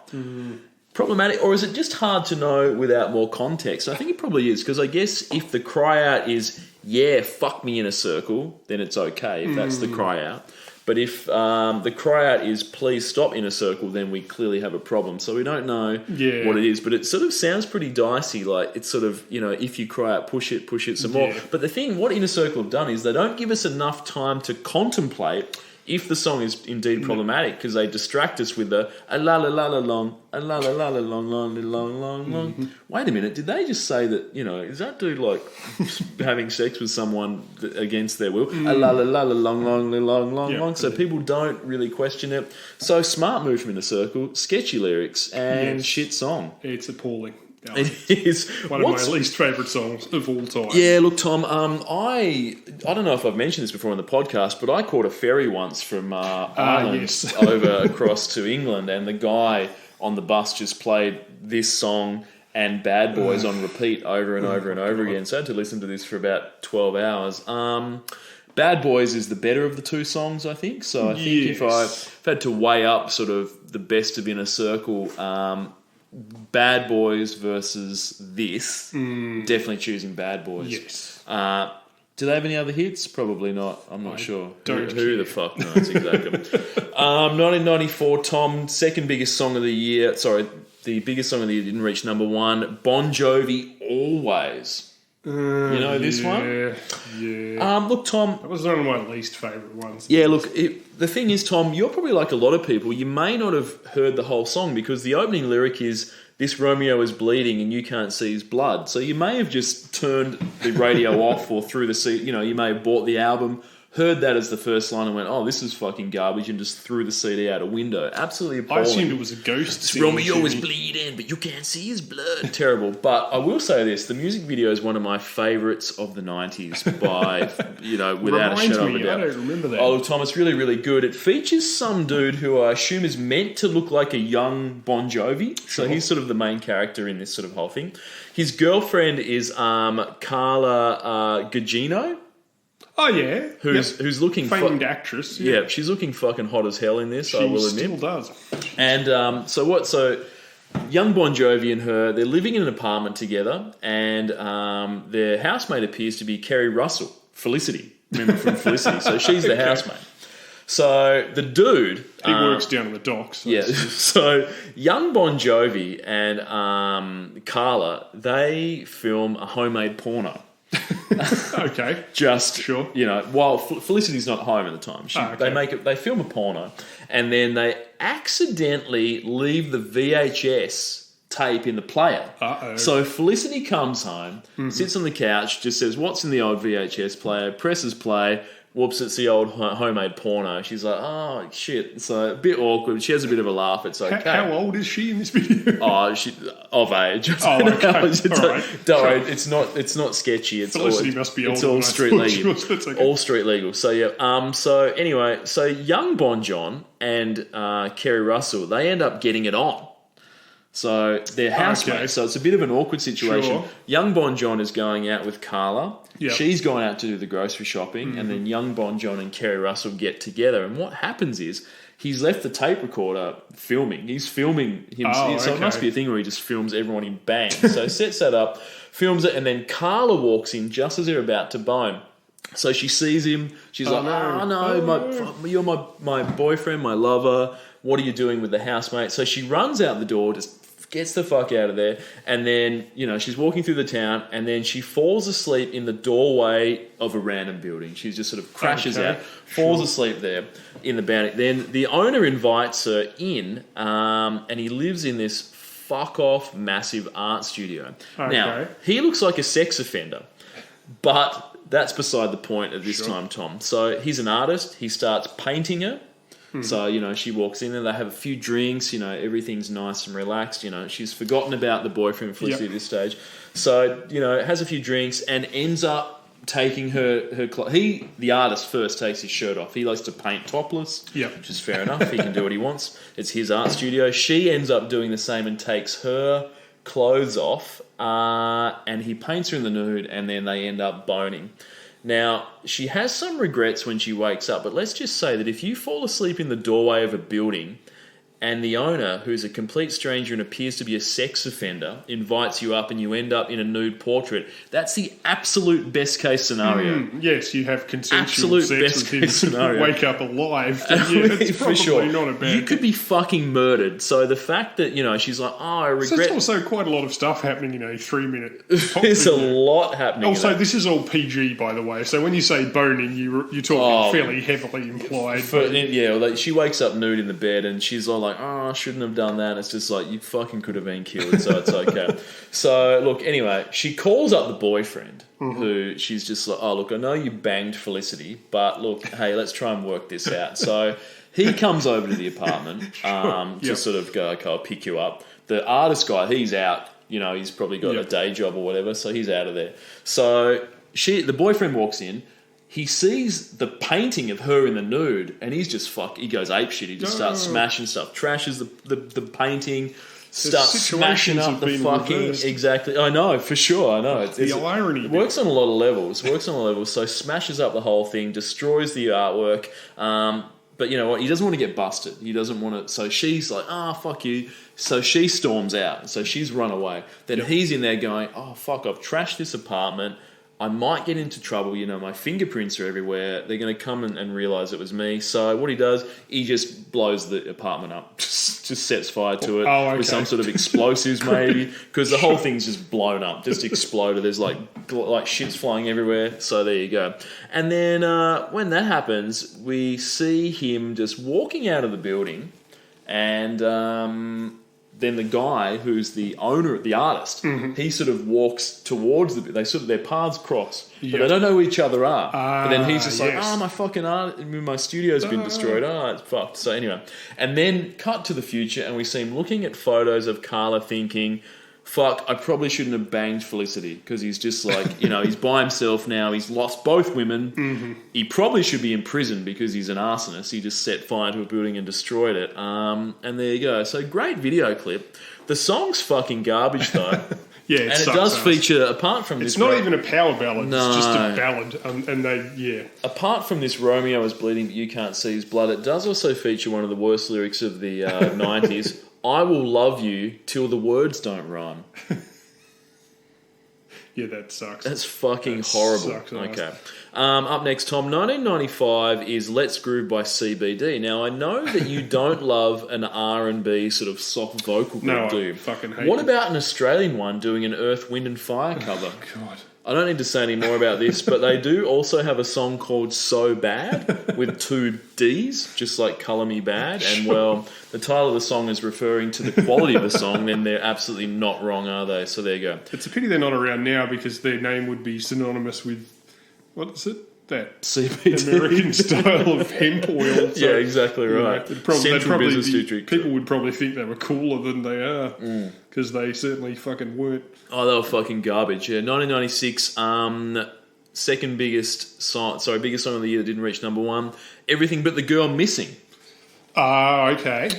Problematic, or is it just hard to know without more context? I think it probably is, because I guess if the cry out is, yeah, fuck me in a circle, then it's okay if that's the cry out. But if the cry out is, please stop in a circle, then we clearly have a problem. So we don't know what it is, but it sort of sounds pretty dicey, like it's sort of, if you cry out, push it some more. But the thing, what Inner Circle have done is they don't give us enough time to contemplate if the song is indeed problematic, because they distract us with the a la la la la long, a la la la la long, long, long, long, long. Wait a minute, did they just say that, is that dude like having sex with someone against their will? A la la la la long, long, long, long, long. So people don't really question it. So smart move from Inner Circle, sketchy lyrics, and shit song. It's appalling. It is One of my least favourite songs of all time. Yeah, look, Tom, I don't know if I've mentioned this before on the podcast, but I caught a ferry once from Ireland over across to England, and the guy on the bus just played this song and Bad Boys on repeat over and over and over again. So I had to listen to this for about 12 hours. Bad Boys is the better of the 2 songs, I think. So I think if I've had to weigh up sort of the best of Inner Circle, Bad Boys versus this, definitely choosing Bad Boys. Yes. Do they have any other hits? Probably not. I'm not sure. Don't Who the fuck knows exactly? 1994, Tom, second biggest song of the year. Sorry, the biggest song of the year didn't reach number 1. Bon Jovi, Always. You know this one? Yeah. Look, Tom. That was one of my least favourite ones. Yeah, look, the thing is, Tom, you're probably like a lot of people. You may not have heard the whole song because the opening lyric is, this Romeo is bleeding and you can't see his blood. So you may have just turned the radio off or threw the you may have bought the album, heard that as the first line and went, oh, this is fucking garbage, and just threw the CD out a window. Absolutely appalling. I assumed it was a ghost singing. Romeo is bleeding, but you can't see his blood. Terrible. But I will say this, the music video is one of my favourites of the 90s by, without a shadow of a doubt. I don't remember that. Oh, Tom, it's really, really good. It features some dude who I assume is meant to look like a young Bon Jovi. So he's sort of the main character in this sort of whole thing. His girlfriend is Carla Gugino. Oh, yeah. Who's looking... Famed actress. Yeah, she's looking fucking hot as hell in this, I will admit. She still does. And so young Bon Jovi and her, they're living in an apartment together, and their housemate appears to be Kerry Russell, Felicity. Remember from Felicity? So she's the housemate. So the dude... He works down on the docks. Yeah. So young Bon Jovi and Carla, they film a homemade porno. Okay. Just sure. While Felicity's not home at the time, they film a porno, and then they accidentally leave the VHS tape in the player. Uh-oh. So Felicity comes home, sits on the couch, just says, "What's in the old VHS player?" Presses play. Whoops, it's the old homemade porno. She's like, oh, shit. So a bit awkward. She has a bit of a laugh. It's okay. How old is she in this video? Oh, she's of age. Oh, okay. All right. Don't worry, it's not sketchy. Felicity must be older. It's all street legal. Okay. All street legal. So yeah. So anyway, so young Bon John and Kerry Russell, they end up getting it on. So they're housemates. Okay. So it's a bit of an awkward situation. Sure. Young Bon John is going out with Carla. Yep. She's gone out to do the grocery shopping, and then young Bon John and Kerry Russell get together. And what happens is he's left the tape recorder filming. He's filming him. Oh, so it okay. must be a thing where he just films everyone in bang. So sets that up, films it, and then Carla walks in just as they're about to bone. So she sees him. She's like, no. "Oh no, you're my boyfriend, my lover. What are you doing with the housemate?" So she runs out the door, just gets the fuck out of there, and then she's walking through the town, and then she falls asleep in the doorway of a random building. She just sort of crashes out, falls asleep there in the boundary. Then the owner invites her in, and he lives in this fuck off massive art studio. Okay. Now he looks like a sex offender, but that's beside the point at this time, Tom. So he's an artist. He starts painting her. So, she walks in there, they have a few drinks, everything's nice and relaxed, she's forgotten about the boyfriend Felicity at this stage. So, has a few drinks and ends up taking her the artist first takes his shirt off. He likes to paint topless, which is fair enough. He can do what he wants. It's his art studio. She ends up doing the same and takes her clothes off, and he paints her in the nude, and then they end up boning. Now, she has some regrets when she wakes up, but let's just say that if you fall asleep in the doorway of a building and the owner, who's a complete stranger and appears to be a sex offender, invites you up and you end up in a nude portrait, that's the absolute best case scenario. Yes, you have consensual Absolute sex best with him case scenario. wake up alive. It's For probably sure. not a bad You could be fucking murdered. So the fact that, she's like, I So regret... there's also quite a lot of stuff happening in a 3-minute... There's a lot happening. Also, this is all PG, by the way. So when you say boning, you're talking fairly heavily implied. She wakes up nude in the bed and she's all like, I shouldn't have done that. It's just like, you fucking could have been killed, so it's okay. So, look, anyway, she calls up the boyfriend, who she's just like, oh, look, I know you banged Felicity, but look, hey, let's try and work this out. So he comes over to the apartment to sort of go, okay, I'll pick you up. The artist guy, he's out. He's probably got a day job or whatever, so he's out of there. So the boyfriend walks in. He sees the painting of her in the nude, and he's just he goes apeshit. He just starts smashing stuff, trashes the painting, starts smashing up the fucking... reversed. Exactly. I know, for sure, I know. The irony. It works on a lot of levels. So smashes up the whole thing, destroys the artwork, but you know what? He doesn't want to get busted. He doesn't want to... So she's like, fuck you. So she storms out. So she's run away. Then he's in there going, oh, fuck, I've trashed this apartment. I might get into trouble, my fingerprints are everywhere. They're going to come and realise it was me. So what he does, he just blows the apartment up. Just sets fire to it with some sort of explosives maybe, because the whole thing's just blown up, just exploded. There's like shit's flying everywhere. So there you go. And then when that happens, we see him just walking out of the building, and... then the guy who's the owner, the artist, he sort of walks towards their paths cross, but they don't know who each other are. But then he's just like, my fucking my studio's been destroyed. It's fucked. So anyway, and then cut to the future, and we see him looking at photos of Carla, thinking, fuck, I probably shouldn't have banged Felicity, because he's just like, he's by himself now. He's lost both women. He probably should be in prison because he's an arsonist. He just set fire to a building and destroyed it. And there you go. So great video clip. The song's fucking garbage though. It and it does feature, apart from this... It's not even a power ballad. It's just a ballad. And apart from this Romeo is bleeding but you can't see his blood, it does also feature one of the worst lyrics of the 90s. I will love you till the words don't rhyme. That sucks. That's fucking horrible. Sucks, okay. Up next, Tom, 1995 is Let's Groove by CBD. Now, I know that you don't love an R&B sort of soft vocal group, do you? I fucking hate What it. about an Australian one doing an Earth, Wind and Fire cover? Oh, God. I don't need to say any more about this, but they do also have a song called So Bad with 2 Ds, just like Colour Me Bad. And, well, the title of the song is referring to the quality of the song, then they're absolutely not wrong, are they? So there you go. It's a pity they're not around now, because their name would be synonymous with, what is it? That CBD. American style of hemp oil. So, yeah, exactly right. Central Business District. People would probably think they were cooler than they are, because they certainly fucking weren't. Oh, they were fucking garbage. Yeah, 1996, biggest song of the year that didn't reach number 1. Everything But the Girl Missing. Okay.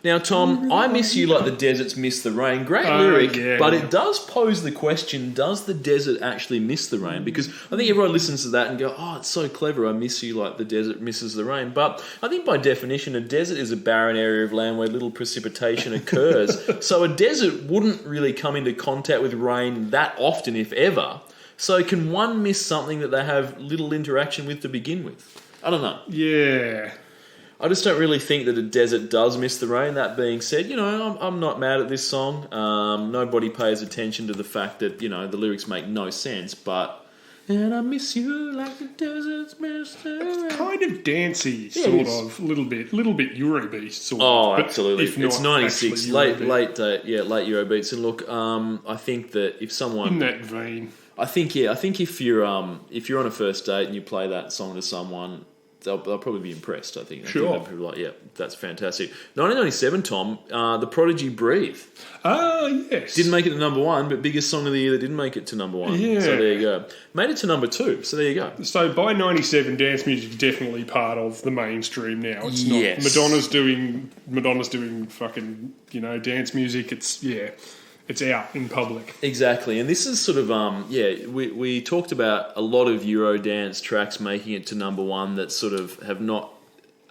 Now, Tom, I miss you like the deserts miss the rain. Great lyric, yeah, but yeah. it does pose the question, does the desert actually miss the rain? Because I think everyone listens to that and go, oh, it's so clever, I miss you like the desert misses the rain. But I think by definition, a desert is a barren area of land where little precipitation occurs. So a desert wouldn't really come into contact with rain that often, if ever. So can one miss something that they have little interaction with to begin with? I don't know. Yeah. I just don't really think that a desert does miss the rain. That being said, I'm not mad at this song. Nobody pays attention to the fact that, the lyrics make no sense, but... And I miss you like the deserts miss the rain. It's kind of dancey, Yeah, sort it is. of, little bit Eurobeat, sort of. Oh, but absolutely. if not It's 96, actually late Eurobeat. late Eurobeats. And look, I think that if someone... In that vein. I think if you're on a first date and you play that song to someone... They'll probably be impressed, I think. Sure. I think they'll be like, yeah, that's fantastic. 1997, Tom, The Prodigy, Breathe. Ah, yes. Didn't make it to number one, but biggest song of the year that didn't make it to number one. Yeah. So there you go. Made it to number two, so there you go. So by 97, dance music is definitely part of the mainstream now. It's Yes. not Madonna's doing fucking, dance music. It's out in public. Exactly, and this is sort of, we talked about a lot of Eurodance tracks making it to number one that sort of have not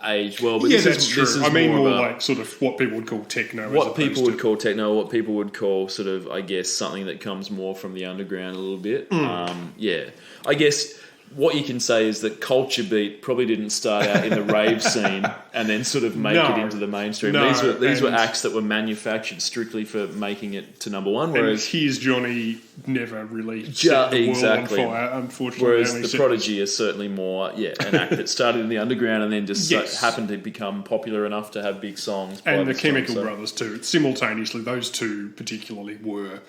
aged well. But Yeah, this that's is, true. This is I mean more of a- like sort of what people would call techno. as what opposed people would to- call techno, what people would call sort of, I guess, something that comes more from the underground a little bit. I guess what you can say is that Culture Beat probably didn't start out in the rave scene and then sort of make it into the mainstream. No, These were and- acts that were manufactured strictly for making it to number one, And whereas Here's Johnny never really set the exactly. world on fire, unfortunately. Whereas Only the set- Prodigy is certainly more, an act that started in the underground and then just Yes. happened to become popular enough to have big songs. by And the this time, Chemical so- Brothers too. Simultaneously, those two particularly were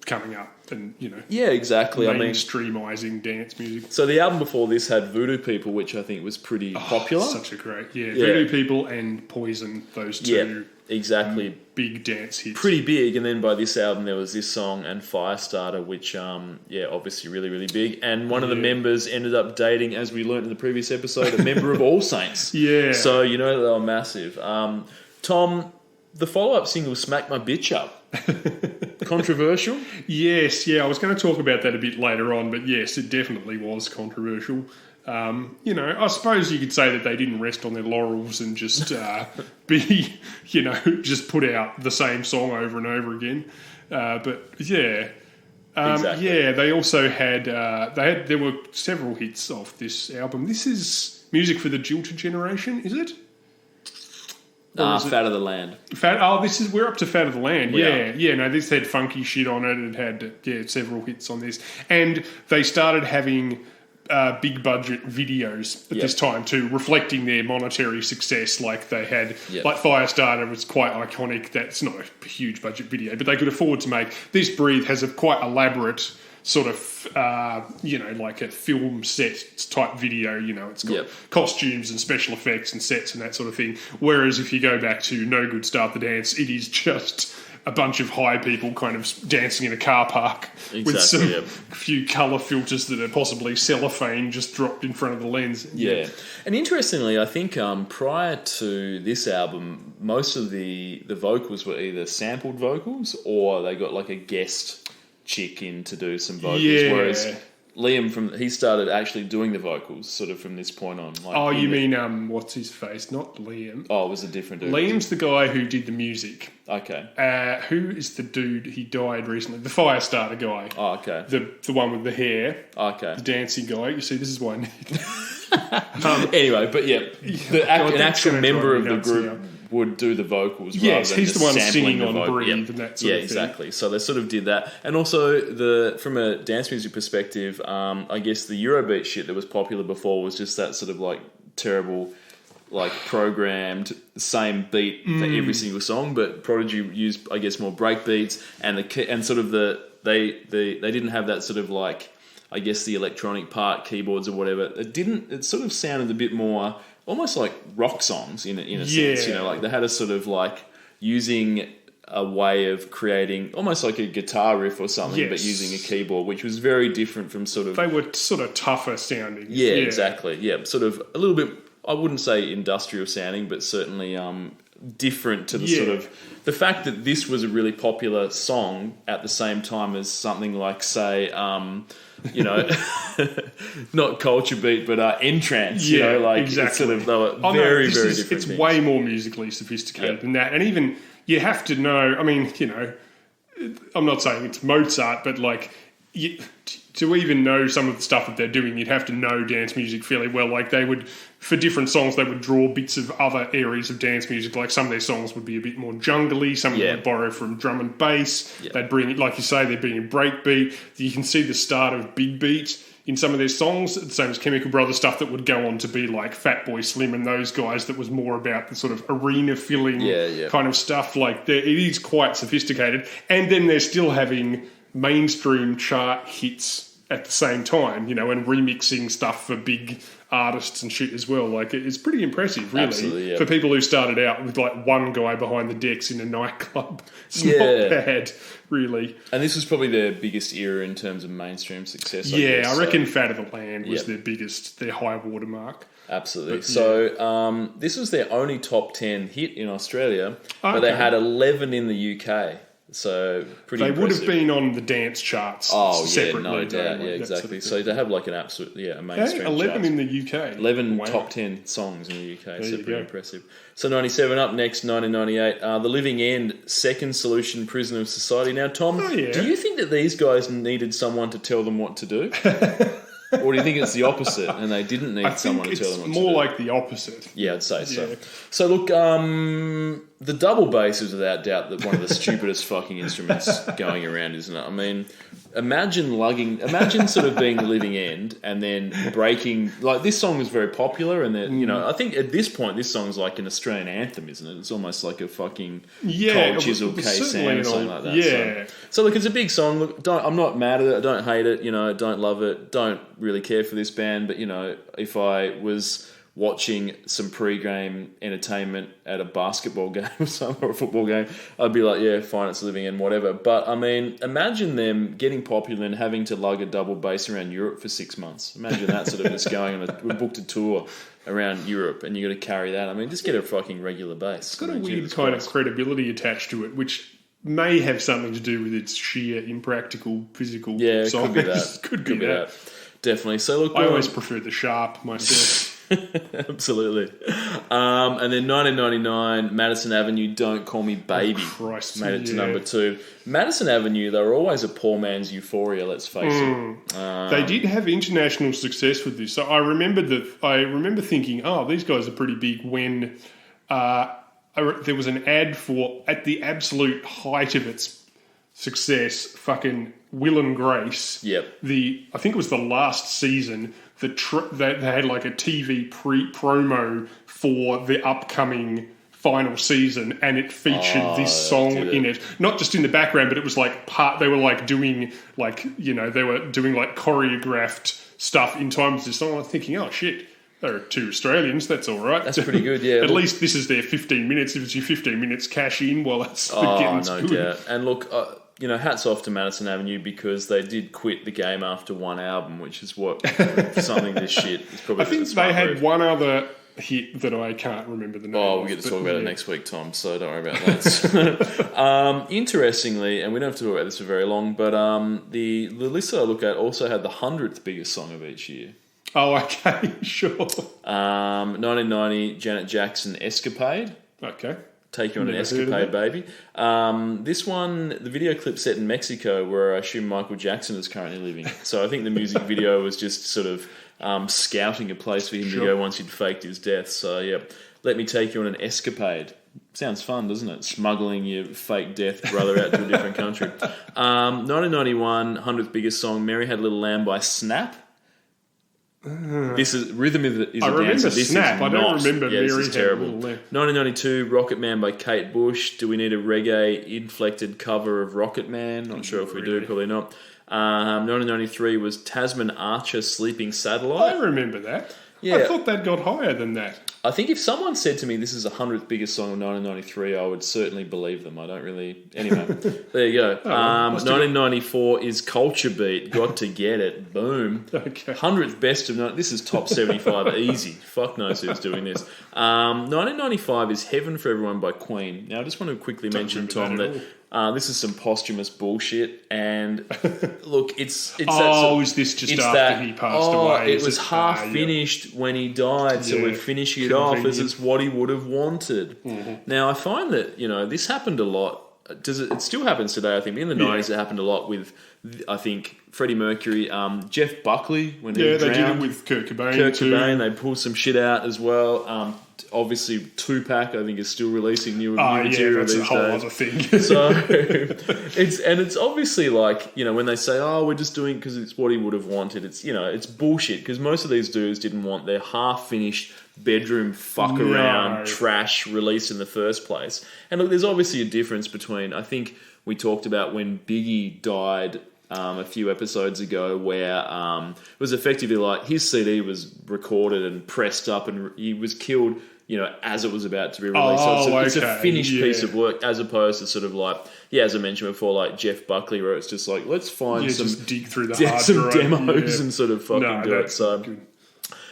coming up and, Yeah, exactly. I mean, mainstreamizing dance music. so the album before this had Voodoo People, which I think was pretty popular. Such a great, Voodoo People and Poison, those two Yeah, exactly. big dance hits. Pretty big, and then by this album there was this song and Firestarter, which obviously really, really big. And one of the members ended up dating, as we learnt in the previous episode, a member of All Saints. Yeah. So they were massive. Tom, the follow-up single, Smack My Bitch Up. Controversial? Yes, I was going to talk about that a bit later on, but yes, it definitely was controversial. I suppose you could say that they didn't rest on their laurels and just just put out the same song over and over again. But yeah. Exactly. Yeah, they also had there were several hits off this album. This is music for the Jilted generation, is it? Or is it Fat of the Land. We're up to Fat of the Land. We Yeah. No, this had funky shit on it. It had several hits on this, and they started having big budget videos at this time too, reflecting their monetary success. Like they had, like Firestarter was quite iconic. That's not a huge budget video, but they could afford to make this. Breathe has a quite elaborate sort of, like a film set type video. It's got costumes and special effects and sets and that sort of thing. Whereas if you go back to No Good Start the Dance, it is just a bunch of high people kind of dancing in a car park with some few colour filters that are possibly cellophane just dropped in front of the lens. Yeah. And interestingly, I think prior to this album, most of the vocals were either sampled vocals or they got like a guest chick in to do some vocals, whereas Liam he started actually doing the vocals sort of from this point on. Like you mean what's his face? Not Liam. Oh, it was a different dude. Liam's the guy who did the music. Okay. Who is the dude? He died recently. The Firestarter guy. Oh, okay. The one with the hair. Okay. The dancing guy. You see, this is why I need. Anyway, but an actual member of the group would do the vocals. Yes, rather than he's just the one sampling singing the on vocal. Breathe and that sort of thing. Exactly. So they sort of did that, and also from a dance music perspective, I guess the Eurobeat shit that was popular before was just that sort of like terrible, like programmed same beat for every single song. But Prodigy used, I guess, more break beats and they didn't have that sort of like, I guess, the electronic part, keyboards or whatever. It sort of sounded a bit more almost like rock songs in a sense, like they had a sort of like using a way of creating almost like a guitar riff or something, but using a keyboard, which was very different from sort of... They were sort of tougher sounding. Yeah, exactly. Yeah, sort of a little bit, I wouldn't say industrial sounding, but certainly different to the sort of the fact that this was a really popular song at the same time as something like, say, you know, not Culture Beat, but Entrance. You know, like exactly. It's sort of, they were very different. It's things. way more musically sophisticated than that, and even you have to know. I mean, you know, I'm not saying it's Mozart, but like to even know some of the stuff that they're doing, you'd have to know dance music fairly well. Like they would, for different songs, they would draw bits of other areas of dance music. Like some of their songs would be a bit more jungly. Some of them would borrow from drum and bass. They'd bring, like you say, they'd bring in breakbeat. You can see the start of big beat in some of their songs, the same as Chemical Brothers stuff that would go on to be like Fatboy Slim and those guys that was more about the sort of arena filling kind of stuff. Like it is quite sophisticated. And then they're still having mainstream chart hits at the same time, you know, and remixing stuff for big artists and shit as well. Like it's pretty impressive, really, for people who started out with like one guy behind the decks in a nightclub. It's not bad, really. And this was probably their biggest era in terms of mainstream success. I reckon Fat of the Land was their biggest, their high watermark. Absolutely. So this was their only top 10 hit in Australia, but they had 11 in the UK. So pretty impressive. Would have been on the dance charts separately. No doubt. Yeah, exactly. So they have like an absolute, a mainstream 11 charts. in the UK. 11 top 10 songs in the UK. So pretty impressive. So 97 up next, 1998. The Living End, Second Solution, Prisoner of Society. Now, Tom, do you think that these guys needed someone to tell them what to do? Or do you think it's the opposite and they didn't need someone to tell them what to do? It's more like the opposite. Yeah, I'd say so. So look, the double bass is without doubt one of the stupidest fucking instruments going around, isn't it? I mean, imagine sort of being the Living End and then breaking, like this song was very popular and then, you know, I think at this point this song's like an Australian anthem, isn't it? It's almost like a fucking Cold Chisel K-Sam or something like that. Yeah. So look, it's a big song. Look, I'm not mad at it. I don't hate it. You know, don't love it. Don't really care for this band. But, you know, if I was watching some pre-game entertainment at a basketball game or something, or a football game, I'd be like, yeah, fine, it's Living End, whatever. But, I mean, imagine them getting popular and having to lug a double bass around Europe for 6 months. Imagine that sort of just going on we booked a tour around Europe and you got to carry that. I mean, just get a fucking regular bass. It's got a weird kind of credibility attached to it, which may have something to do with its sheer impractical physical size. Could be that. could be that. Definitely. So look, I always prefer the Sharp myself. Absolutely. And then 1999, Madison Avenue, Don't Call Me Baby, made it to number 2. Madison Avenue, they were always a poor man's Euphoria, let's face it. They did have international success with this. So I remember thinking, oh, these guys are pretty big when there was an ad for, at the absolute height of its success, fucking Will and Grace. Yep. I think it was the last season that they had like a TV promo for the upcoming final season, and it featured this song in it. Not just in the background, but it was like they were like doing like, you know, they were doing like choreographed stuff in time with this song. I was thinking, oh shit, there are 2 Australians, that's all right. That's pretty good, yeah. At least this is their 15 minutes. If it's your 15 minutes, cash in while it's getting good. Doubt. And look, you know, hats off to Madison Avenue because they did quit the game after one album, which is what something this shit is probably. I think they had one other hit that I can't remember the name. Oh, we'll get to talk about it next week, Tom. So don't worry about that. Interestingly, and we don't have to talk about this for very long, but the list that I look at also had the 100th biggest song of each year. Oh, okay, sure. 1990, Janet Jackson, Escapade. Okay. Take You on an Escapade, baby. This one, the video clip set in Mexico, where I assume Michael Jackson is currently living. So I think the music video was just sort of scouting a place for him to go once he'd faked his death. So, yeah, Let Me Take You on an Escapade. Sounds fun, doesn't it? Smuggling your fake death brother out to a different country. 1991, 100th biggest song, Mary Had a Little Lamb by Snap. This is Rhythm is a Dancer. I remember This Snap. I don't remember Mary this is Had a terrible. Little Lamb. 1992, Rocket Man by Kate Bush. Do we need a reggae-inflected cover of Rocket Man? Not sure if we do, probably not. 1993 was Tasman Archer, Sleeping Satellite. I remember that. Yeah. I thought that got higher than that. I think if someone said to me this is the 100th biggest song of 1993, I would certainly believe them. I don't really... Anyway, there you go. 1994 is Culture Beat. Got to get it. Boom. Okay. 100th best of... This is top 75. Easy. Fuck knows who's doing this. 1995 is Heaven for Everyone by Queen. Now, I just want to quickly mention, Tom, that this is some posthumous bullshit. And look, it's is this just after he passed away? It was half finished when he died, so we're finishing it off as it's what he would have wanted. Mm-hmm. Now, I find that, this happened a lot. It still happens today, I think. But in the 90s, it happened a lot with, I think, Freddie Mercury, Jeff Buckley, when he drowned. They did it with Kurt Cobain. They pulled some shit out as well. Obviously, Tupac, I think, is still releasing new material these days. That's a whole other thing. So it's obviously like, when they say, we're just doing it because it's what he would have wanted. It's it's bullshit, because most of these dudes didn't want their half-finished bedroom around trash released in the first place. And look, there's obviously a difference between, I think we talked about when Biggie died a few episodes ago, where it was effectively like his CD was recorded and pressed up and he was killed, as it was about to be released. It's a finished piece of work, as opposed to sort of like, as I mentioned before, like Jeff Buckley, where it's just like, let's find just dig through the hard some drive, demos and sort of fucking do it. So good.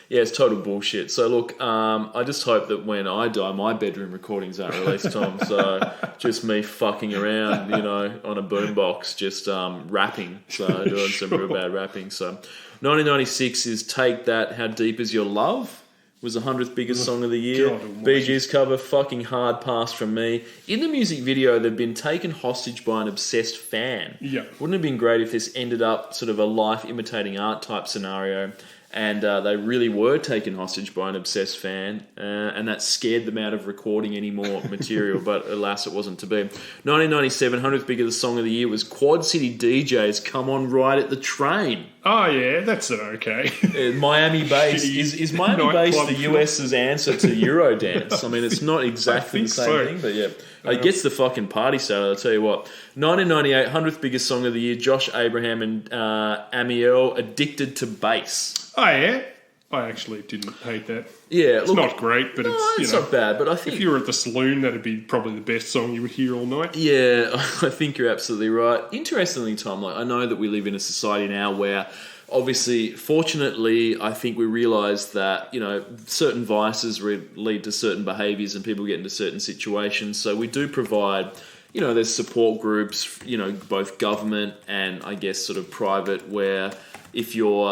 Yeah, it's total bullshit. So look, I just hope that when I die, my bedroom recordings aren't released, Tom. So just me fucking around, on a boombox, just rapping. So doing some real bad rapping. So 1996 is Take That, How Deep Is Your Love? Was the 100th biggest song of the year. Bee Gees cover, fucking hard pass from me. In the music video, they've been taken hostage by an obsessed fan. Yeah. Wouldn't it have been great if this ended up sort of a life imitating art type scenario? And they really were taken hostage by an obsessed fan, and that scared them out of recording any more material, but alas, it wasn't to be. 1997, 100th biggest song of the year was Quad City DJs, Come On Ride at the Train. Oh, yeah, that's okay. Miami Bass. Is Miami Bass the US's answer to Eurodance? I mean, it's not exactly the same thing, but yeah. It gets the fucking party started, I'll tell you what. 1998, 100th biggest song of the year, Josh Abraham and Amiel, Addicted to Bass. Oh, yeah? I actually didn't hate that. Yeah, it's not great, but it's not bad. But I think if you were at the saloon, that'd be probably the best song you would hear all night. Yeah, I think you're absolutely right. Interestingly, Tom, I know that we live in a society now where, obviously, fortunately, I think we realise that certain vices lead to certain behaviours and people get into certain situations. So we do provide. There's support groups, both government and I guess sort of private, where if you're,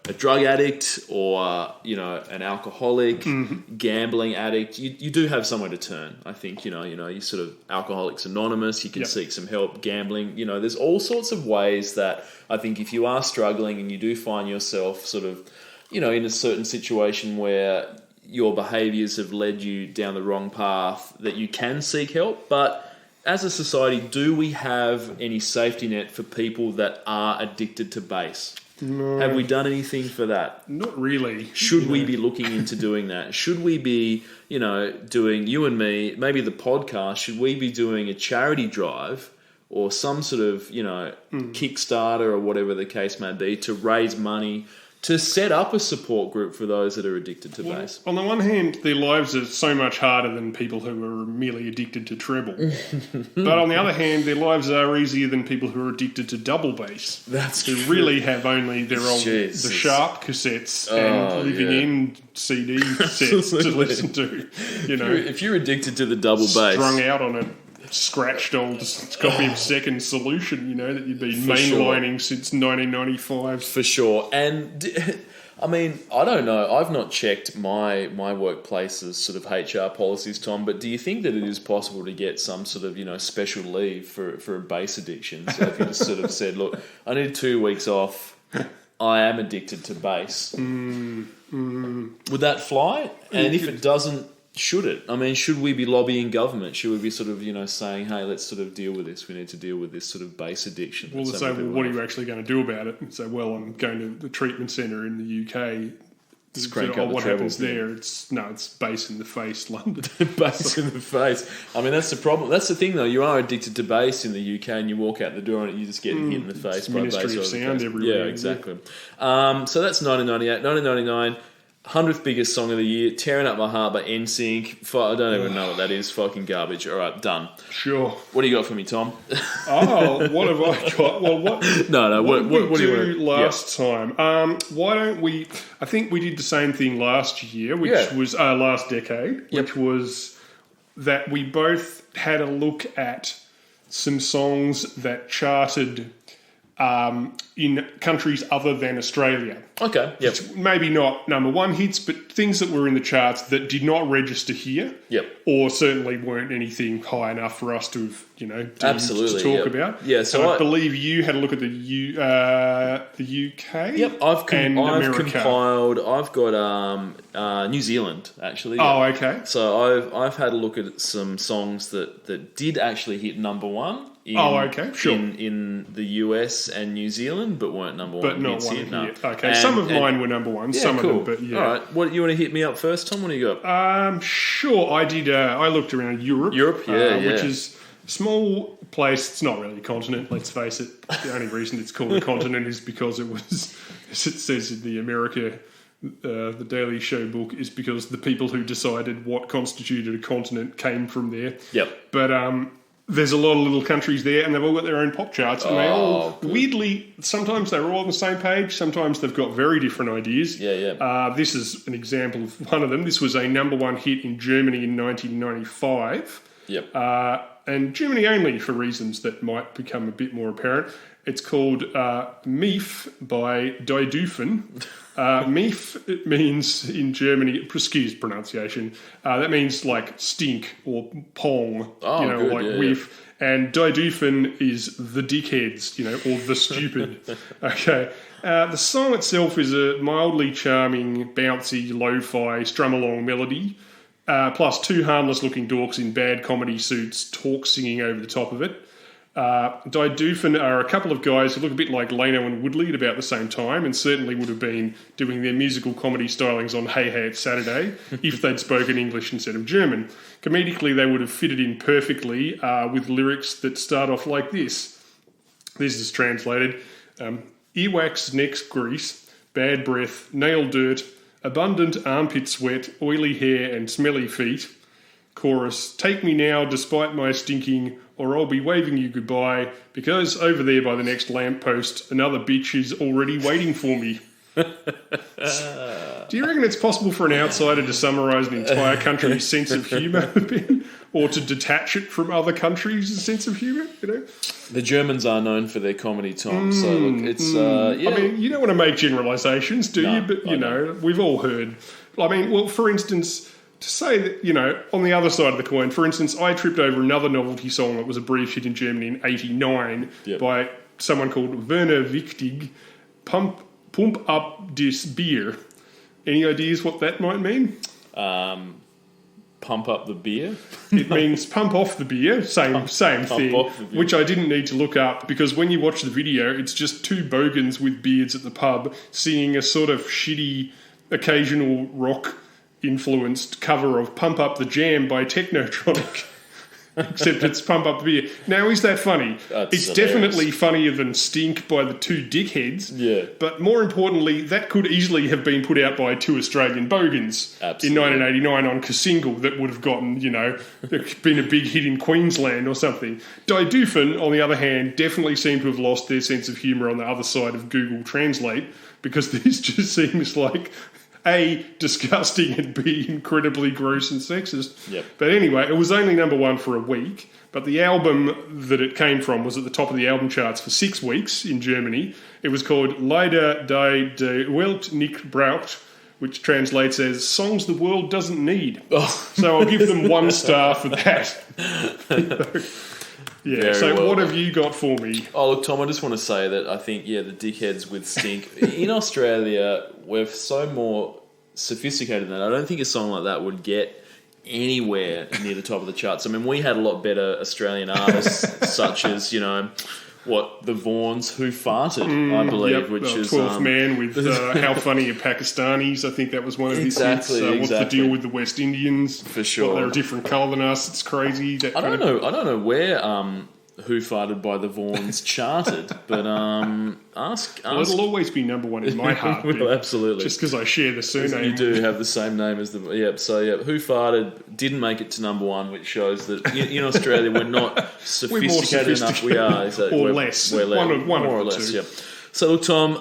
a drug addict or, an alcoholic, gambling addict, you do have somewhere to turn. I think, you sort of Alcoholics Anonymous, you can seek some help. Gambling, there's all sorts of ways that I think if you are struggling and you do find yourself sort of, in a certain situation where your behaviours have led you down the wrong path, that you can seek help. But as a society, do we have any safety net for people that are addicted to bass? No. Have we done anything for that? Not really. Should we be looking into doing that? Should we be, doing, you and me, maybe the podcast, should we be doing a charity drive or some sort of, Kickstarter or whatever the case may be to raise money to set up a support group for those that are addicted to bass? On the one hand, their lives are so much harder than people who are merely addicted to treble. But on the other hand, their lives are easier than people who are addicted to double bass. That's who true. really have only their old the Sharp cassettes and living in CD sets to listen to. If you're addicted to the double bass, strung out on a scratched old copy of Second Solution, that you've been mainlining since 1995. For sure. And I mean, I don't know. I've not checked my workplace's sort of HR policies, Tom, but do you think that it is possible to get some sort of, special leave for a bass addiction? So if you just sort of said, look, I need 2 weeks off. I am addicted to bass. Would that fly? And if it doesn't, should it? I mean, should we be lobbying government? Should we be sort of, saying, hey, let's sort of deal with this. We need to deal with this sort of bass addiction. Well, they say, what are you actually going to do about it? And say, well, I'm going to the treatment centre in the UK. What happens there? It's bass in the face, London. Bass in the face. I mean, that's the problem. That's the thing, though. You are addicted to bass in the UK, and you walk out the door and you just get hit in the face by bass. Ministry of Sound everywhere. Yeah, exactly. So that's 1998. 1999. 100th biggest song of the year, Tearing Up My Heart by NSYNC. I don't even know what that is. Fucking garbage. All right, done. Sure. What do you got for me, Tom? Oh, what have I got? Well, what? No. What do you do last time? Why don't we? I think we did the same thing last year, which was last decade, which was that we both had a look at some songs that charted in countries other than Australia. Okay, yep. Maybe not number one hits, but things that were in the charts that did not register here. Yep. Or certainly weren't anything high enough for us to have, Absolutely, to talk about. Yeah, so I believe you had a look at the UK. Yep, I've America. compiled. I've got New Zealand actually. Oh, okay. So I've had a look at some songs that did actually hit number one. In the US and New Zealand, but weren't number one. But not one here. No. Okay, some of mine were number one. Some cool. of them, but yeah. All right, what you want to hit me up first, Tom? What do you got? Sure. I did. I looked around Europe. Which is a small place. It's not really a continent. Let's face it. The only reason it's called a continent is because it was, as it says in the America. The Daily Show book is because the people who decided what constituted a continent came from there. Yep. But there's a lot of little countries there, and they've all got their own pop charts, and they all weirdly. Sometimes they're all on the same page. Sometimes they've got very different ideas. Yeah. This is an example of one of them. This was a number one hit in Germany in 1995. Yep. And Germany only for reasons that might become a bit more apparent. It's called Mief by Die Doofen. Mief, it means in Germany, excuse pronunciation, that means like stink or pong, whiff. Yeah. And Die Doofen is the dickheads, or the stupid. Okay. The song itself is a mildly charming, bouncy, lo-fi, strum-along melody, plus two harmless-looking dorks in bad comedy suits singing over the top of it. Die Doofen are a couple of guys who look a bit like Lano and Woodley at about the same time, and certainly would have been doing their musical comedy stylings on Hey Hey It's Saturday if they'd spoken English instead of German. Comedically, they would have fitted in perfectly with lyrics that start off like this. This is translated: earwax, neck grease, bad breath, nail dirt, abundant armpit sweat, oily hair and smelly feet. Chorus: take me now despite my stinking, or I'll be waving you goodbye, because over there by the next lamppost, another bitch is already waiting for me. Do you reckon it's possible for an outsider to summarise an entire country's sense of humour, or to detach it from other countries' sense of humour? The Germans are known for their comedy, Tom. So look, it's I mean, you don't want to make generalisations, do you? But we've all heard. I mean, well, for instance. To say that, on the other side of the coin, for instance, I tripped over another novelty song that was a brief hit in Germany in '89 by someone called Werner Wichtig, Pump Up This Beer. Any ideas what that might mean? Pump up the beer? It means pump off the beer, same thing, which I didn't need to look up because when you watch the video, it's just two bogans with beards at the pub singing a sort of shitty, occasional rock influenced cover of Pump Up the Jam by Technotronic. Except it's Pump Up the Beer. Now, is that funny? It's definitely funnier than Stink by the two dickheads. Yeah. But more importantly, that could easily have been put out by two Australian bogans in 1989 on Kasingle that would have gotten, been a big hit in Queensland or something. Die Doofen, on the other hand, definitely seem to have lost their sense of humour on the other side of Google Translate because this just seems like A, disgusting, and B, incredibly gross and sexist. Yep. But anyway, it was only number one for a week, but the album that it came from was at the top of the album charts for 6 weeks in Germany. It was called Leider die Welt nicht braucht, which translates as Songs the World Doesn't Need. Oh. So I'll give them 1 star for that. Yeah, so what have you got for me? Oh, look, Tom, I just want to say that I think, the dickheads with Stink. In Australia, we're so more sophisticated than that. I don't think a song like that would get anywhere near the top of the charts. I mean, we had a lot better Australian artists, such as, the Vaughns, Who Farted, I believe, which is... 12th Man with How Funny Are Pakistanis. I think that was one of his hits. What's the deal with the West Indians? For sure. They're a different colour than us. It's crazy. I don't know where Who Farted by the Vaughans charted, but ask. Well, it'll always be number one in my heart. Well, absolutely. Just because I share the surname. You do have the same name as the... Yep, so yeah, Who Farted didn't make it to number one, which shows that in Australia we're not sophisticated enough. We are. Exactly. Or less. We're One more or of the less, two. yep. So look, Tom,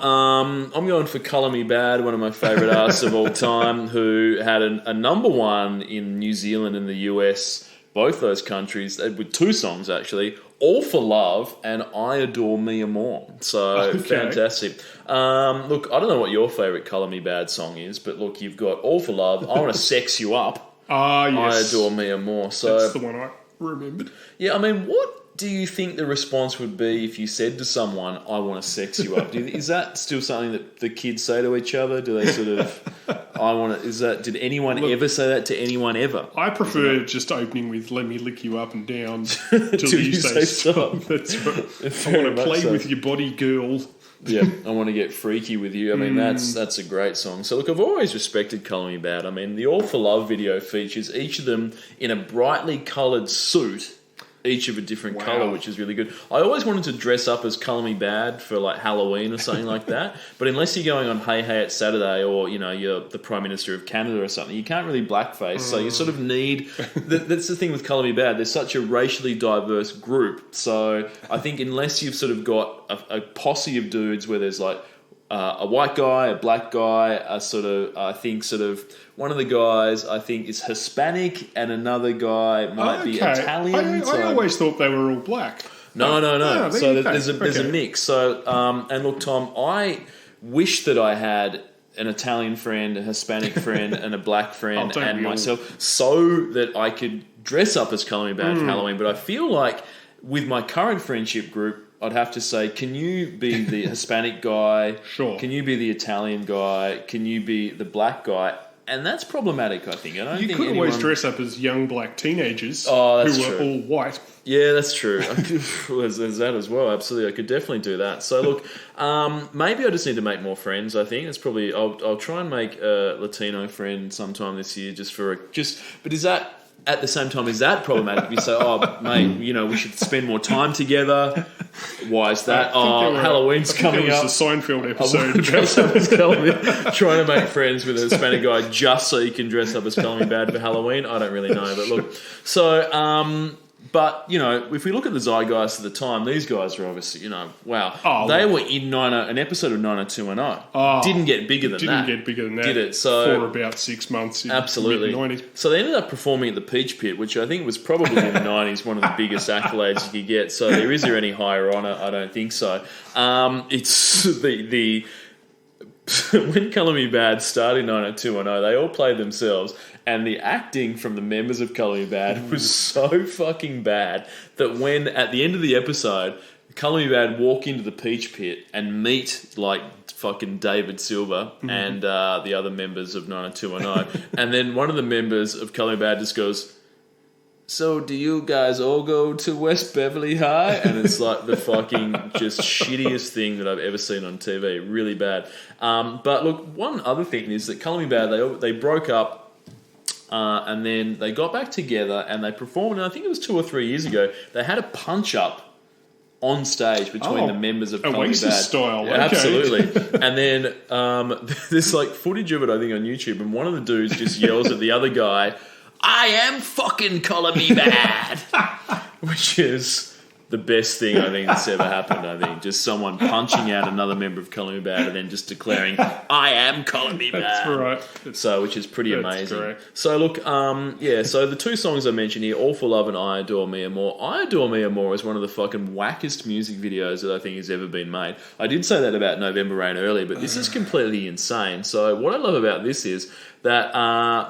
I'm going for Colour Me Bad, one of my favourite artists of all time, who had a number one in New Zealand and the US, both those countries, with two songs actually, All for Love and I Adore Me More. So fantastic. Look, I don't know what your favourite Colour Me Bad song is, but look, you've got All for Love, I Want to Sex You Up, Yes. I Adore Me More. So that's the one I remembered. yeah, I mean, what do you think the response would be if you said to someone, I want to sex you up? Is that still something that the kids say to each other? Do they sort of, did anyone ever say that to anyone ever? I prefer just opening with "Let me lick you up and down" till you say stop. That's right. I want to play with your body, girl. Yeah, I want to get freaky with you. I mean, that's a great song. So look, I've always respected Colour Me Bad. I mean, the All for Love video features each of them in a brightly coloured suit, each of a different colour, which is really good. I always wanted to dress up as Colour Me Bad for like Halloween or something like that. But unless you're going on Hey Hey It's Saturday, or you're the Prime Minister of Canada or something, you can't really blackface. So you sort of need. That's the thing with Colour Me Bad. There's such a racially diverse group. So I think unless you've sort of got a posse of dudes where there's like a white guy, a black guy, one of the guys I think is Hispanic, and another guy might be Italian. I always thought they were all black. No. So there's a Okay. mix. So and look, Tom, I wish that I had an Italian friend, a Hispanic friend, and a black friend, don't and we all? myself, so that I could dress up as Colour Me Bad for Halloween. But I feel like with my current friendship group, I'd have to say, can you be the Hispanic guy? Sure. Can you be the Italian guy? Can you be the black guy? And that's problematic, I think. You could always dress up as young black teenagers who that's were true. all white. Yeah, that's true. There's that as well. Absolutely, I could definitely do that. So look, maybe I just need to make more friends. I think it's probably I'll try and make a Latino friend sometime this year, But is that at the same time, is that problematic? If you say, oh mate, we should spend more time together. Why is that? Halloween's coming up. It was the Seinfeld episode. Dress up as Colour Me, trying to make friends with a Hispanic guy just so you can dress up as Colour Me Bad for Halloween. I don't really know, but look. So, but if we look at the zeitgeist at the time, these guys were obviously, wow. They were in an episode of 90210. Didn't get bigger than that. Didn't get bigger than that. Did it? So for about 6 months. In absolutely. The mid-90s. So they ended up performing at the Peach Pit, which I think was probably in the 90s one of the biggest accolades you could get. So is there any higher honour? I don't think so. It's the when Colour Me Bad started in 90210, they all played themselves, and the acting from the members of Colour Me Bad was so fucking bad that when, at the end of the episode, Colour Me Bad walk into the Peach Pit and meet, like, fucking David Silver and the other members of 90210, and then one of the members of Colour Me Bad just goes, so do you guys all go to West Beverly High? And it's like the fucking just shittiest thing that I've ever seen on TV. Really bad. But look, one other thing is that Colour Me Bad, they broke up and then they got back together and they performed, and I think it was 2 or 3 years ago, they had a punch-up on stage between the members of Colour Me Bad. Oasis style. Yeah, Okay. absolutely. And then there's like footage of it, I think, on YouTube, and one of the dudes just yells at the other guy, I am fucking Colour Me Bad, which is the best thing I think that's ever happened. I think just someone punching out another member of Colour Me Bad and then just declaring, I am Colour Me Bad. That's right. So, which is pretty amazing. Correct. So look, so the two songs I mentioned here, All for Love and I Adore Me More. I Adore Me More is one of the fucking wackest music videos that I think has ever been made. I did say that about November Rain earlier, but this is completely insane. So what I love about this is that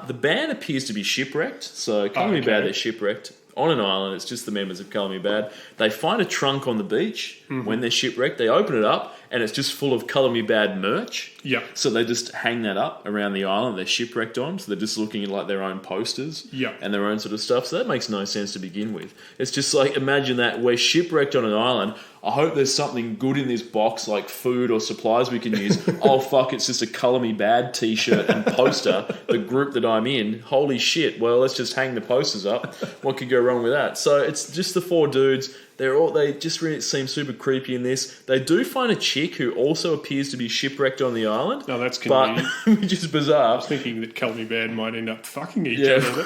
the band appears to be shipwrecked. So Colour Me Bad, they're shipwrecked on an island. It's just the members of Colour Me Bad. They find a trunk on the beach when they're shipwrecked. They open it up and it's just full of Colour Me Bad merch. Yeah. So they just hang that up around the island they're shipwrecked on. So they're just looking at like their own posters and their own sort of stuff. So that makes no sense to begin with. It's just like, imagine that we're shipwrecked on an island. I hope there's something good in this box, like food or supplies we can use. Oh, fuck, it's just a Colour Me Bad t-shirt and poster, the group that I'm in. Holy shit, well, let's just hang the posters up. What could go wrong with that? So it's just the 4 dudes. They just really seem super creepy in this. They do find a chick who also appears to be shipwrecked on the island. No, that's convenient. Which is bizarre. I was thinking that Colour Me Bad might end up fucking each other.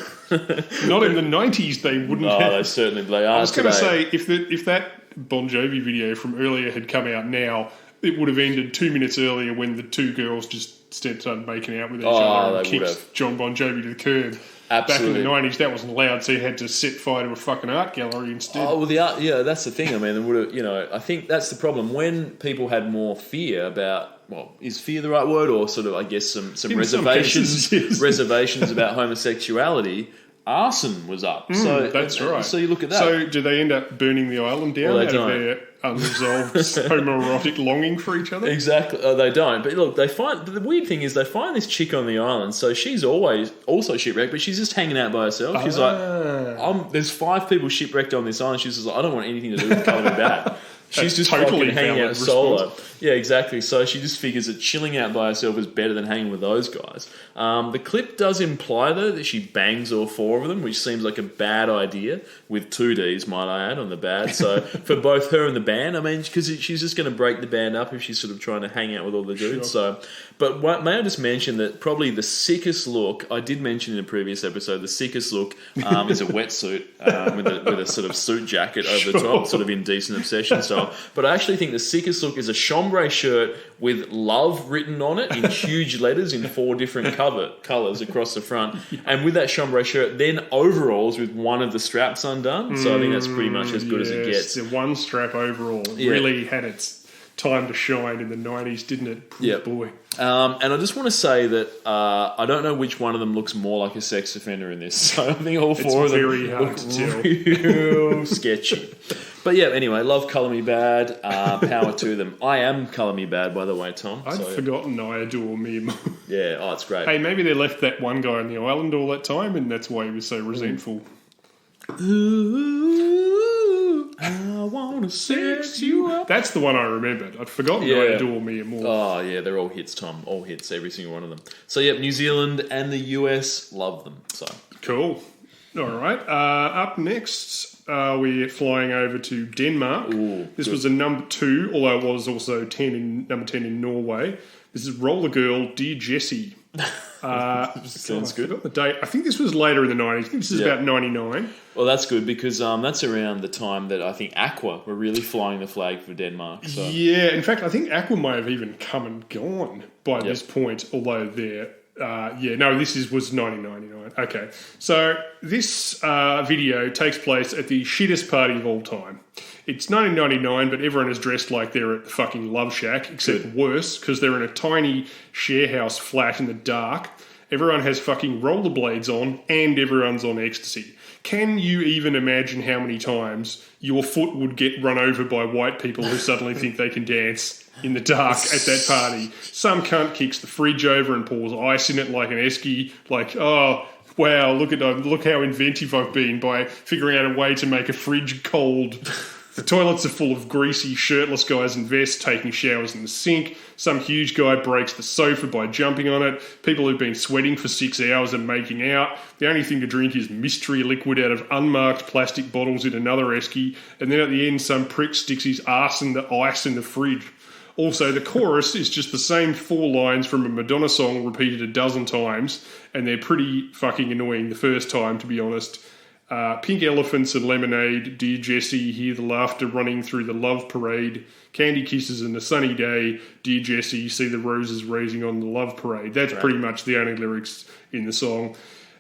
Not in the 90s, they wouldn't have. They are. I was going to say, if that Bon Jovi video from earlier had come out now, it would have ended 2 minutes earlier when the 2 girls just started making out with each other and kicked John Bon Jovi to the curb. Absolutely. Back in the 90s, that wasn't allowed, so you had to set fire to a fucking art gallery instead. Oh, well, the art, yeah, that's the thing. I mean, it would have, I think that's the problem. When people had more fear about, well, is fear the right word, or sort of, I guess, some reservations, reservations about homosexuality, arson was up. So that's right. So you look at that. So do they end up burning the island down out of their unresolved homoerotic longing for each other? Exactly. They don't. But look, the weird thing is they find this chick on the island. So she's always also shipwrecked, but she's just hanging out by herself. She's like, there's 5 people shipwrecked on this island. She's just like, I don't want anything to do with Colour Me Bad. She's just totally hanging out solo. Yeah, exactly. So she just figures that chilling out by herself is better than hanging with those guys. The clip does imply, though, that she bangs all 4 of them, which seems like a bad idea, with 2 Ds, might I add, on the bad. So for both her and the band, I mean, because she's just going to break the band up if she's sort of trying to hang out with all the dudes. Sure. So, but may I just mention that probably the sickest look, I did mention in a previous episode, the sickest look is a wetsuit with a sort of suit jacket over the top, sort of indecent obsession style. But I actually think the sickest look is a chambray shirt with love written on it in huge letters in 4 different colours across the front. And with that chambray shirt, then overalls with one of the straps undone. So I think that's pretty much as good as it gets. The one strap overall really had its time to shine in the 90s, didn't it? Yep. Boy. And I just want to say that I don't know which one of them looks more like a sex offender in this. So I think all 4 of them look real sketchy. But yeah, anyway, love Colour Me Bad. Power to them. I am Colour Me Bad, by the way, Tom. I'd forgotten I adore me. Yeah, it's great. Hey, maybe they left that one guy on the island all that time, and that's why he was so resentful. Ooh, I want to sex you up. That's the one I remembered. I'd forgotten I adore me more. Oh, yeah, they're all hits, Tom. All hits, every single one of them. So, yep, New Zealand and the US love them. So cool. All right. Up next, we're flying over to Denmark. Ooh, this was a number 2, although it was also number 10 in Norway. This is Roller Girl, Dear Jessie. Sounds good. I forgot the date. I think this was later in the 90s. I think this is about 99. Well, that's good because that's around the time that I think Aqua were really flying the flag for Denmark. So. Yeah, in fact, I think Aqua may have even come and gone by this point, although they're... this was 1999. Okay. So this video takes place at the shittest party of all time. It's 1999, but everyone is dressed like they're at the fucking Love Shack, except worse, because they're in a tiny sharehouse flat in the dark. Everyone has fucking rollerblades on, and everyone's on ecstasy. Can you even imagine how many times your foot would get run over by white people who suddenly think they can dance in the dark at that party? Some cunt kicks the fridge over and pours ice in it like an esky, like, oh, wow, look how inventive I've been by figuring out a way to make a fridge cold. The toilets are full of greasy, shirtless guys in vests taking showers in the sink. Some huge guy breaks the sofa by jumping on it. People who've been sweating for 6 hours are making out. The only thing to drink is mystery liquid out of unmarked plastic bottles in another esky. And then at the end, some prick sticks his arse in the ice in the fridge. Also, the chorus is just the same 4 lines from a Madonna song repeated a dozen times. And they're pretty fucking annoying the first time, to be honest. Pink elephants and lemonade, Dear Jessie, hear the laughter running through the love parade. Candy kisses and a sunny day, Dear Jessie, see the roses raising on the love parade. That's pretty much the only lyrics in the song.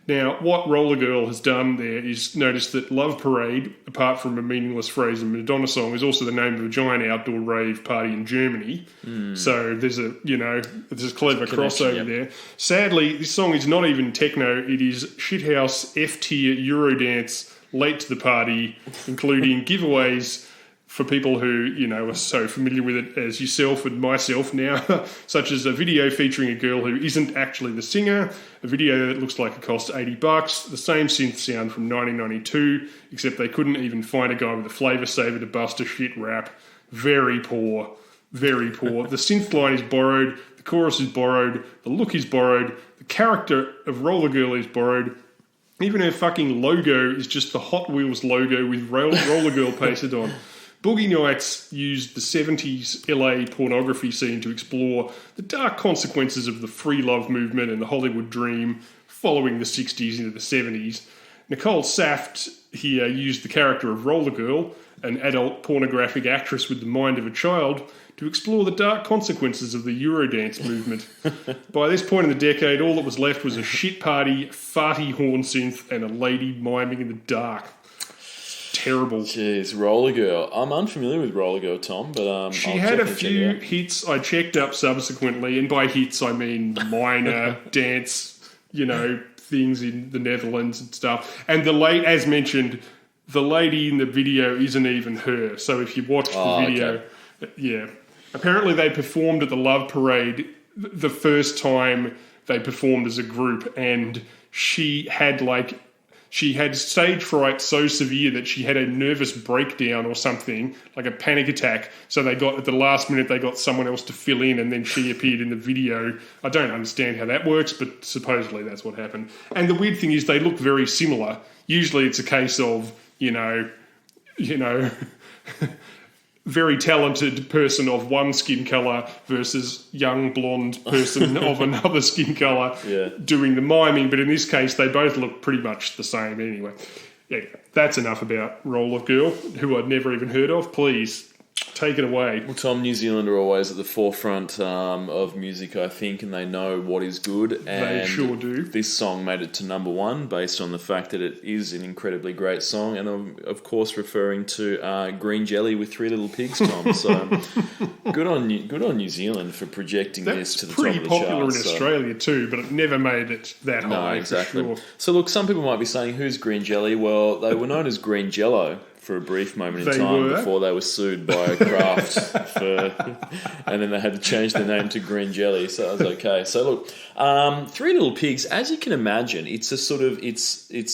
Now, what Roller Girl has done there is notice that Love Parade, apart from a meaningless phrase in the Madonna song, is also the name of a giant outdoor rave party in Germany. So there's a clever crossover there. Sadly, this song is not even techno. It is shithouse F-tier Eurodance late to the party, including giveaways for people who, are so familiar with it as yourself and myself now, such as a video featuring a girl who isn't actually the singer, a video that looks like it costs $80, the same synth sound from 1992, except they couldn't even find a guy with a flavour saver to bust a shit rap. Very poor. Very poor. The synth line is borrowed. The chorus is borrowed. The look is borrowed. The character of Roller Girl is borrowed. Even her fucking logo is just the Hot Wheels logo with Roller Girl pasted on. Boogie Nights used the 70s LA pornography scene to explore the dark consequences of the free love movement and the Hollywood dream following the 60s into the 70s. Nicole Saft here used the character of Roller Girl, an adult pornographic actress with the mind of a child, to explore the dark consequences of the Eurodance movement. By this point in the decade, all that was left was a shit party, farty horn synth, and a lady miming in the dark. Terrible. Jeez, Roller Girl. I'm unfamiliar with Roller Girl, Tom, but she had a few hits. I checked up subsequently, and by hits I mean minor dance, things in the Netherlands and stuff. And as mentioned, the lady in the video isn't even her. So if you watch the video, yeah. Apparently they performed at the Love Parade the first time they performed as a group, and she had stage fright so severe that she had a nervous breakdown or something, like a panic attack. So at the last minute, they got someone else to fill in, and then she appeared in the video. I don't understand how that works, but supposedly that's what happened. And the weird thing is they look very similar. Usually it's a case of, very talented person of one skin colour versus young blonde person of another skin colour doing the miming. But in this case, they both look pretty much the same anyway. Yeah, that's enough about Roller Girl, who I'd never even heard of. Please, take it away. Well, Tom, New Zealand are always at the forefront of music, I think, and they know what is good. And they sure do. This song made it to number one based on the fact that it is an incredibly great song, and I'm, of course, referring to Green Jelly with Three Little Pigs, Tom. So good on New Zealand for projecting this to the top of the charts. Pretty popular in Australia too, but it never made it that high. No, exactly. For sure. So look, some people might be saying, who's Green Jelly? Well, they were known as Green Jello for a brief moment in time before they were sued by Kraft and then they had to change their name to Green Jelly, so that was okay. So look, Three Little Pigs, as you can imagine, it's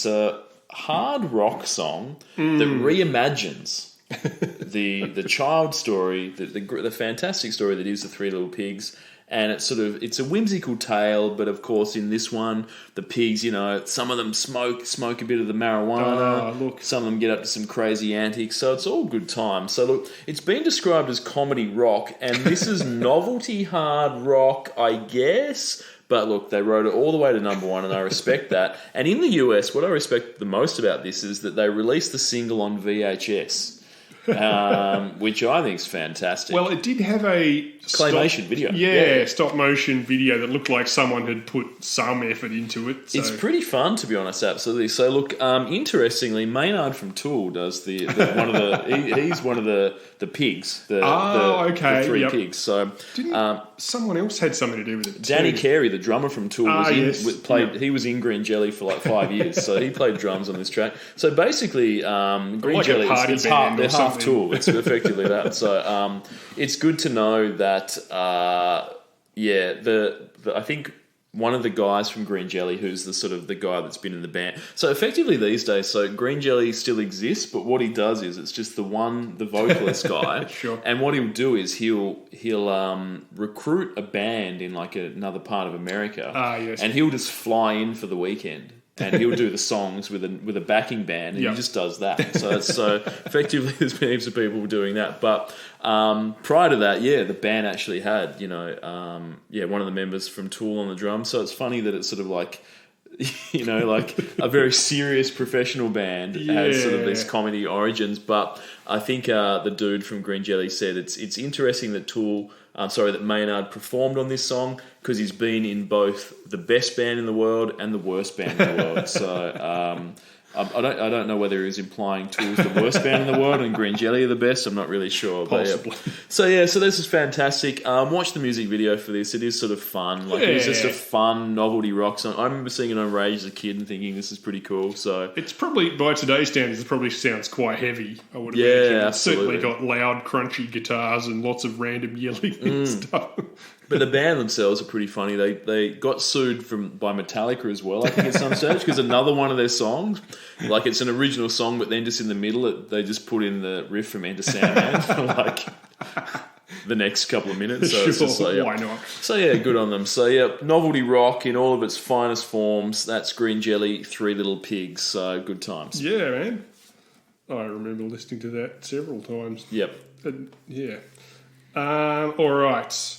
a hard rock song that reimagines the child story, the fantastic story that is the Three Little Pigs. And it's a whimsical tale, but of course in this one, the pigs, some of them smoke a bit of the marijuana. Some of them get up to some crazy antics. So it's all good time. So look, it's been described as comedy rock, and this is novelty hard rock, I guess. But look, they wrote it all the way to number one, and I respect that. And in the US, what I respect the most about this is that they released the single on VHS. Which I think is fantastic. Well, it did have a claymation video. Yeah, stop motion video that looked like someone had put some effort into it. So. It's pretty fun, to be honest, absolutely. So look, interestingly, Maynard from Tool does he's one of the pigs. The three pigs. So someone else had something to do with it. Danny Carey, the drummer from Tool, he was in Green Jelly for like 5 years, so he played drums on this track. So basically, Green Jelly is half Tool. It's effectively that. So it's good to know that. I think one of the guys from Green Jelly, who's the guy that's been in the band. So effectively these days, so Green Jelly still exists, but what he does is it's just the vocalist guy. Sure. And what he'll do is he'll recruit a band in like another part of America. Yes. And he'll just fly in for the weekend. And he'll do the songs with a backing band, and he just does that. So effectively, there's been heaps of people doing that. But prior to that, the band actually had one of the members from Tool on the drums. So it's funny that it's sort of like like a very serious professional band has sort of these comedy origins. But I think the dude from Green Jelly said it's interesting that that Maynard performed on this song because he's been in both the best band in the world and the worst band in the world. So I don't know whether he was implying Tool's the worst band in the world and Green Jelly are the best. I'm not really sure. Possibly. So this is fantastic. Watch the music video for this. It is sort of fun. It's just a fun novelty rock song. I remember seeing it on Rage as a kid and thinking this is pretty cool. So it's probably, by today's standards, it probably sounds quite heavy, I would imagine. Yeah, it's certainly got loud, crunchy guitars and lots of random yelling and stuff. But the band themselves are pretty funny. They got sued by Metallica as well, I think, at some stage, because another one of their songs, it's an original song, but then just in the middle, they just put in the riff from Enter Sandman. the next couple of minutes. So it's just like, why not? So yeah, good on them. So yeah, novelty rock in all of its finest forms. That's Green Jelly, Three Little Pigs. So good times. Yeah, man. I remember listening to that several times. Yep. Yeah. All right.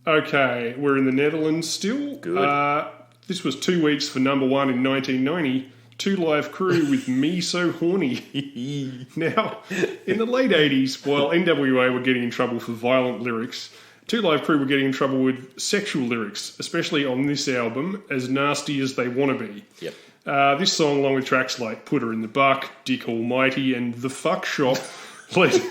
Okay, we're in the Netherlands still. Good. This was 2 weeks for number one in 1990. Two Live Crew with Me So Horny. Now, in the late 80s, while NWA were getting in trouble for violent lyrics, Two Live Crew were getting in trouble with sexual lyrics, especially on this album, As Nasty As They Wanna Be. Yep. This song, along with tracks like Put Her in the Buck, Dick Almighty, and The Fuck Shop, led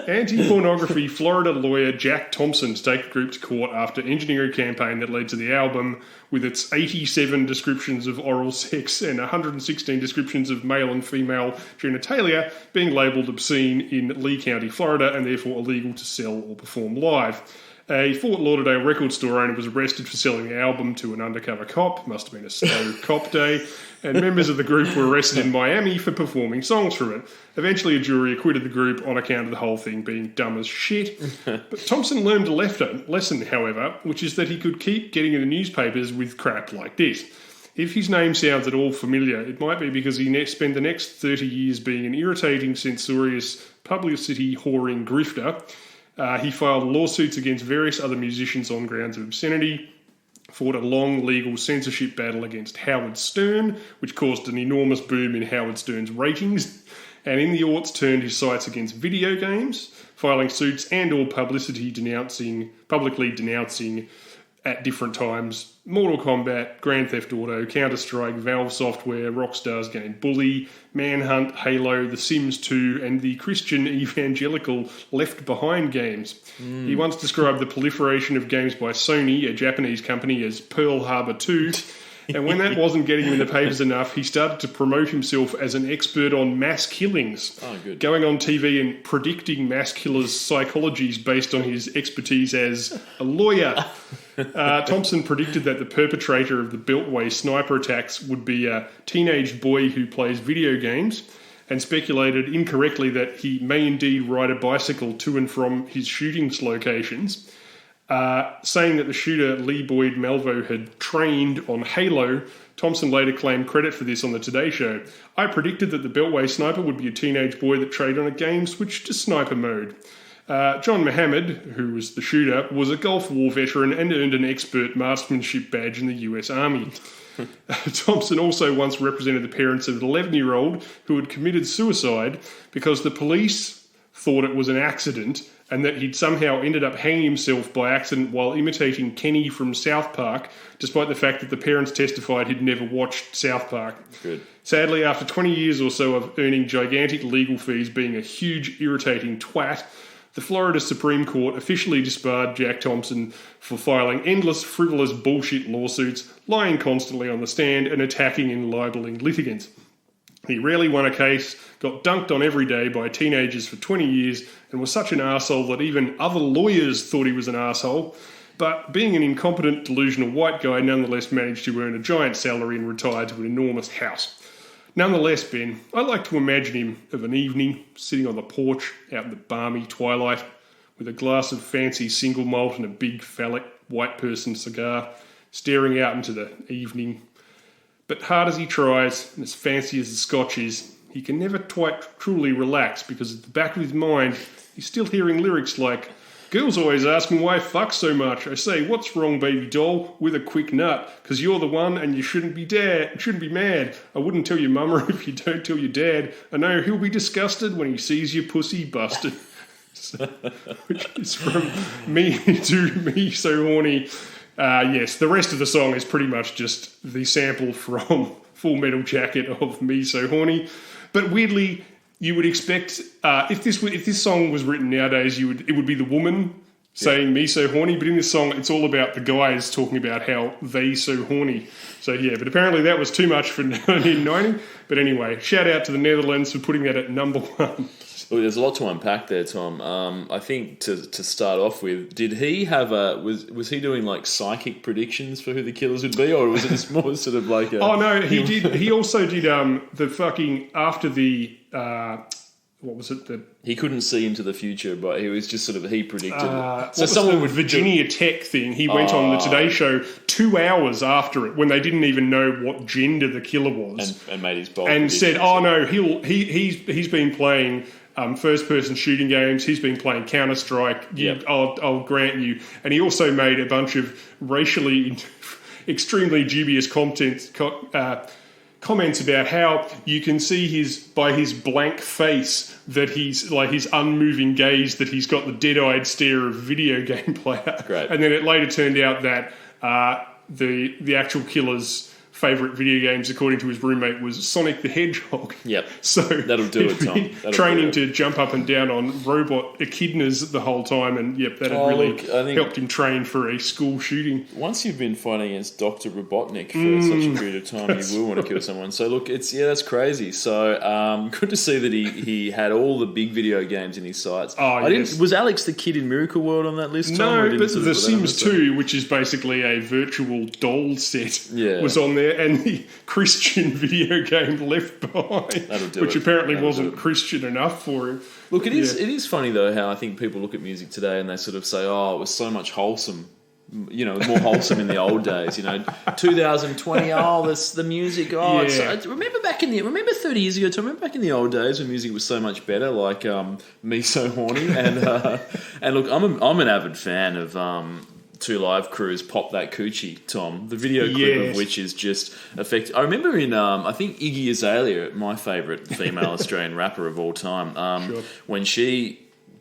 anti-pornography Florida lawyer Jack Thompson to take the group to court after engineering a campaign that led to the album, with its 87 descriptions of oral sex and 116 descriptions of male and female genitalia, being labelled obscene in Lee County, Florida, and therefore illegal to sell or perform live. A Fort Lauderdale record store owner was arrested for selling the album to an undercover cop. Must have been a slow cop day. And members of the group were arrested in Miami for performing songs from it. Eventually, a jury acquitted the group on account of the whole thing being dumb as shit. But Thompson learned a lesson, however, which is that he could keep getting in the newspapers with crap like this. If his name sounds at all familiar, it might be because he spent the next 30 years being an irritating, censorious, publicity whoring grifter. He filed lawsuits against various other musicians on grounds of obscenity, fought a long legal censorship battle against Howard Stern, which caused an enormous boom in Howard Stern's ratings, and in the aughts turned his sights against video games, filing suits and or publicly denouncing at different times Mortal Kombat, Grand Theft Auto, Counter-Strike, Valve Software, Rockstar's game Bully, Manhunt, Halo, The Sims 2, and the Christian evangelical Left Behind games. He once described the proliferation of games by Sony, a Japanese company, as Pearl Harbor 2, and when that wasn't getting him in the papers enough, he started to promote himself as an expert on mass killings, going on TV and predicting mass killers' psychologies based on his expertise as a lawyer. Thompson predicted that the perpetrator of the Beltway sniper attacks would be a teenage boy who plays video games, and speculated incorrectly that he may indeed ride a bicycle to and from his shootings locations. Saying that the shooter Lee Boyd Malvo had trained on Halo, Thompson later claimed credit for this on the Today Show. I predicted that the Beltway sniper would be a teenage boy that trained on a game switched to sniper mode. John Mohammed, who was the shooter, was a Gulf War veteran and earned an expert marksmanship badge in the US Army. Thompson also once represented the parents of an 11-year-old who had committed suicide because the police thought it was an accident and that he'd somehow ended up hanging himself by accident while imitating Kenny from South Park, despite the fact that the parents testified he'd never watched South Park. Good. Sadly, after 20 years or so of earning gigantic legal fees being a huge, irritating twat, the Florida Supreme Court officially disbarred Jack Thompson for filing endless, frivolous bullshit lawsuits, lying constantly on the stand, and attacking and libeling litigants. He rarely won a case, got dunked on every day by teenagers for 20 years, and was such an arsehole that even other lawyers thought he was an arsehole. But being an incompetent, delusional white guy, nonetheless managed to earn a giant salary and retire to an enormous house. Nonetheless, Ben, I like to imagine him of an evening, sitting on the porch out in the balmy twilight, with a glass of fancy single malt and a big phallic white person cigar, staring out into the evening. But hard as he tries, and as fancy as the scotch is, he can never quite truly relax because at the back of his mind, he's still hearing lyrics like, "Girls always ask me why I fuck so much. I say, what's wrong, baby doll? With a quick nut. Because you're the one and you shouldn't be mad. I wouldn't tell your mama if you don't tell your dad. I know he'll be disgusted when he sees your pussy busted." Which is from Me to Me So Horny. Yes, the rest of the song is pretty much just the sample from Full Metal Jacket of Me So Horny. But weirdly, you would expect if this song was written nowadays, it would be the woman saying "me so horny," but in this song, it's all about the guys talking about how they so horny. So yeah, but apparently that was too much for 1990. But anyway, shout out to the Netherlands for putting that at number one. Well, there's a lot to unpack there, Tom. I think to start off with, did he have was he doing like psychic predictions for who the killers would be, or was it just more sort of like a... Oh no, he did. He also did the fucking after the what was it? He couldn't see into the future, but he was just sort of, he predicted it. So someone with Virginia Tech thing, he went on the Today Show 2 hours after it when they didn't even know what gender the killer was. And made his bold and prediction. said, oh no, he's been playing first-person shooting games. He's been playing Counter-Strike. Yep. I'll grant you. And he also made a bunch of racially extremely dubious comments about how you can see by his blank face that he's like his unmoving gaze that he's got the dead-eyed stare of a video game player. Great. And then it later turned out that the actual killer's favourite video games, according to his roommate, was Sonic the Hedgehog. Yep. So that'll do it, Tom. That'll training to jump up and down on robot echidnas the whole time, and that had really helped him train for a school shooting. Once you've been fighting against Dr. Robotnik for such a period of time, you will want to kill someone. So look, that's crazy. So good to see that he had all the big video games in his sights. Was Alex the Kid in Miracle World on that list, Tom? No, but The Sims 2, which is basically a virtual doll set, was on there. And the Christian video game Left Behind, which apparently wasn't Christian enough for him. Look, it is funny though how I think people look at music today and they sort of say, "Oh, it was so much wholesome." More wholesome in the old days. 2020. Oh, that's the music. Oh, remember 30 years ago. Remember back in the old days when music was so much better, like Me So Horny, and look, I'm an avid fan of. Two Live Crew's Pop That Coochie, Tom. The video clip of which is just effective. I remember in, I think Iggy Azalea, my favourite female Australian rapper of all time, when she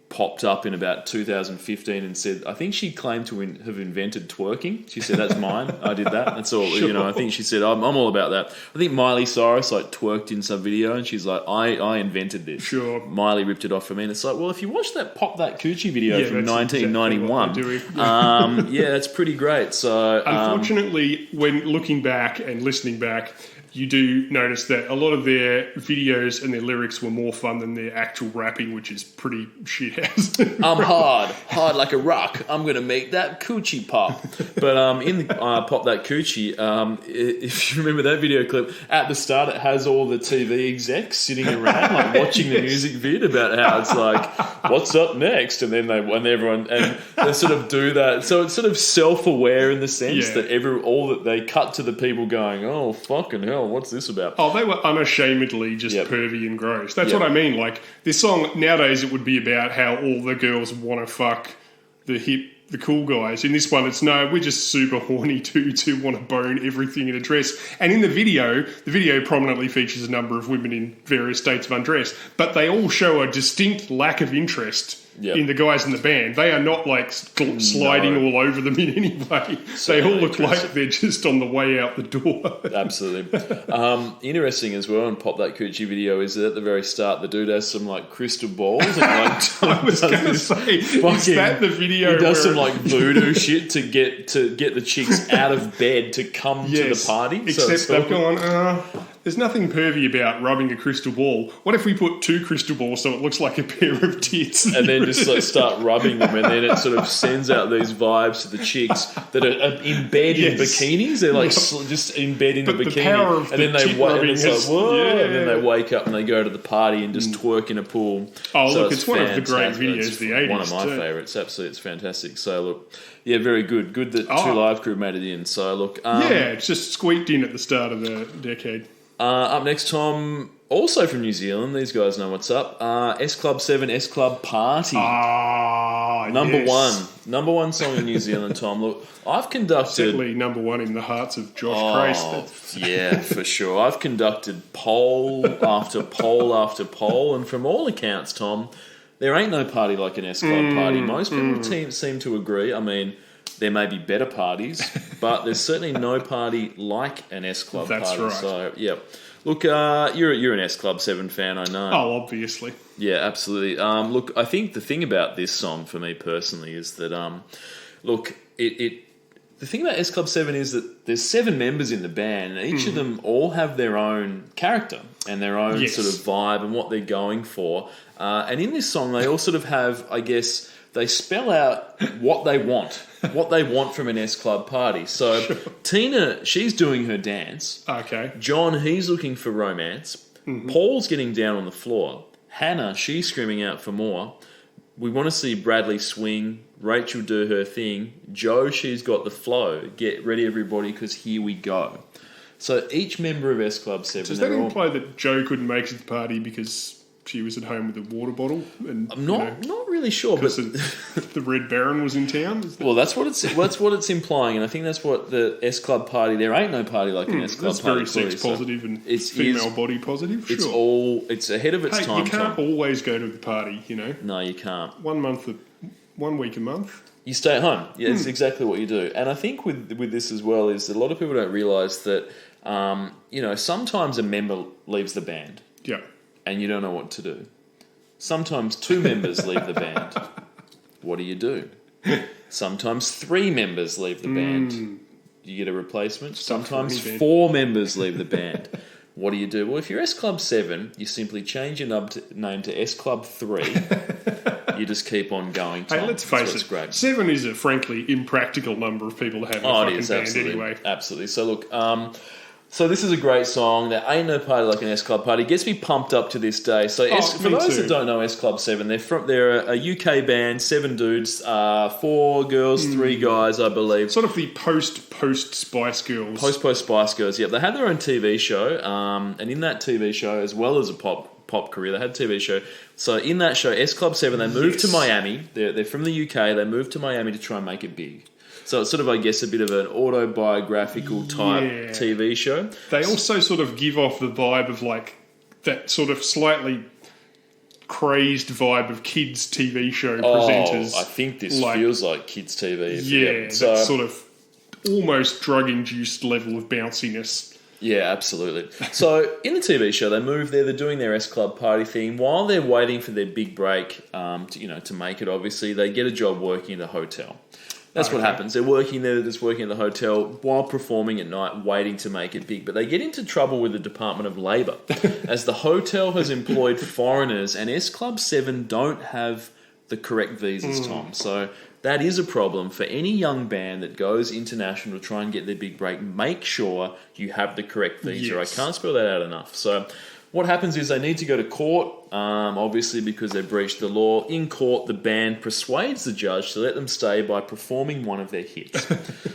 popped up in about 2015 and said, I think she claimed to have invented twerking. She said, that's mine. I did that. That's all. I think she said, I'm all about that. I think Miley Cyrus twerked in some video and she's like, I invented this. Sure. Miley ripped it off for me. And it's like, well, if you watch that Pop That Coochie video from 1991, exactly that's pretty great. So unfortunately, when looking back and listening back, you do notice that a lot of their videos and their lyrics were more fun than their actual rapping, which is pretty shit-house. I'm hard like a rock. I'm going to make that coochie pop. But in the Pop That Coochie, if you remember that video clip, at the start it has all the TV execs sitting around watching the music vid about how it's like, what's up next? And then they sort of do that. So it's sort of self-aware in the sense that they cut to the people going, oh, fucking hell. What's this about? Oh, they were unashamedly just pervy and gross. That's what I mean. Like, this song, nowadays it would be about how all the girls want to fuck the cool guys. In this one, it's no, we're just super horny dudes who want to bone everything in a dress. And in the video prominently features a number of women in various states of undress, but they all show a distinct lack of interest in the guys in the band. They are not sliding all over them in any way. They all look like they're just on the way out the door. Absolutely. Interesting as well in Pop That Coochie video is that at the very start the dude has some crystal balls and I was going to say, is that the video? He does some voodoo shit to get the chicks out of bed to come to the party. Except they've gone, there's nothing pervy about rubbing a crystal ball. What if we put 2 crystal balls so it looks like a pair of tits? And then just start rubbing them, and then it sort of sends out these vibes to the chicks that are in bed in bikinis. They're just in bed in a bikini, the power of and then they and then they wake up and they go to the party and just twerk in a pool. Oh, so look, it's one of the great videos of the 80s. One of my favourites. Absolutely, it's fantastic. So look, very good. Good that Two Live Crew made it in. So look, it's just squeaked in at the start of the decade. Up next, Tom, also from New Zealand. These guys know what's up. S Club 7, S Club Party. Number one song in New Zealand, Tom. Look, I've conducted... Certainly number one in the hearts of Josh Christ. Yeah, for sure. I've conducted poll after poll after poll, and from all accounts, Tom, there ain't no party like an S Club party. Most people seem to agree. I mean... There may be better parties, but there's certainly no party like an S Club party. That's right. So, look, you're an S Club 7 fan, I know. Oh, obviously. Yeah, absolutely. Look, I think the thing about this song for me personally is that, the thing about S Club 7 is that there's 7 members in the band, and each of them all have their own character and their own sort of vibe and what they're going for. And in this song, they all sort of have, I guess, they spell out what they want from an S Club party. So Tina, she's doing her dance. Okay. John, he's looking for romance. Paul's getting down on the floor. Hannah, she's screaming out for more. We want to see Bradley swing, Rachel do her thing. Jo, she's got the flow. Get ready, everybody, because here we go. So each member of S Club 7... Does that imply that Jo couldn't make it to the party because she was at home with a water bottle? And, I'm not really sure. Because the Red Baron was in town? Well, that's what it's implying, and I think that's what the S Club party... There ain't no party like an S Club party. That's very sex positive and female body positive, sure. It's ahead of its time. You can't always go to the party, you know? No, you can't. 1 week a month. You stay at home. Yeah, it's exactly what you do. And I think with this as well is that a lot of people don't realise that, sometimes a member leaves the band. Yeah. And you don't know what to do. Sometimes 2 members leave the band. What do? Sometimes 3 members leave the band. You get a replacement. Sometimes 4 members leave the band. What do? Well, if you're S Club 7, you simply change your name to S Club 3. You just keep on going. Tom. Hey, let's face it. Great. 7 is a frankly impractical number of people to have in a fucking band absolutely, anyway. Absolutely. So look, so this is a great song. There ain't no party like an S Club party. It gets me pumped up to this day. So for those that don't know S Club 7, they're a UK band, 7 dudes, 4 girls, 3 guys, I believe. Sort of the post Spice Girls. Post Spice Girls, yeah. They had their own TV show, and in that TV show, as well as a pop career, they had a TV show. So in that show, S Club 7, they moved to Miami. They're from the UK. They moved to Miami to try and make it big. So it's sort of, I guess, a bit of an autobiographical type TV show. They also sort of give off the vibe of like that sort of slightly crazed vibe of kids TV show presenters. I think this feels like kids TV. Yeah, that sort of almost drug-induced level of bounciness. Yeah, absolutely. So in the TV show, they move there. They're doing their S Club party thing. While they're waiting for their big break, to make it, obviously, they get a job working at a hotel. That's what happens. They're working there, they're just working at the hotel while performing at night, waiting to make it big. But they get into trouble with the Department of Labour as the hotel has employed foreigners and S Club 7 don't have the correct visas, Tom. So that is a problem for any young band that goes international to try and get their big break. Make sure you have the correct visa. Yes. I can't spell that out enough. So what happens is they need to go to court, obviously because they've breached the law. In court, the band persuades the judge to let them stay by performing one of their hits.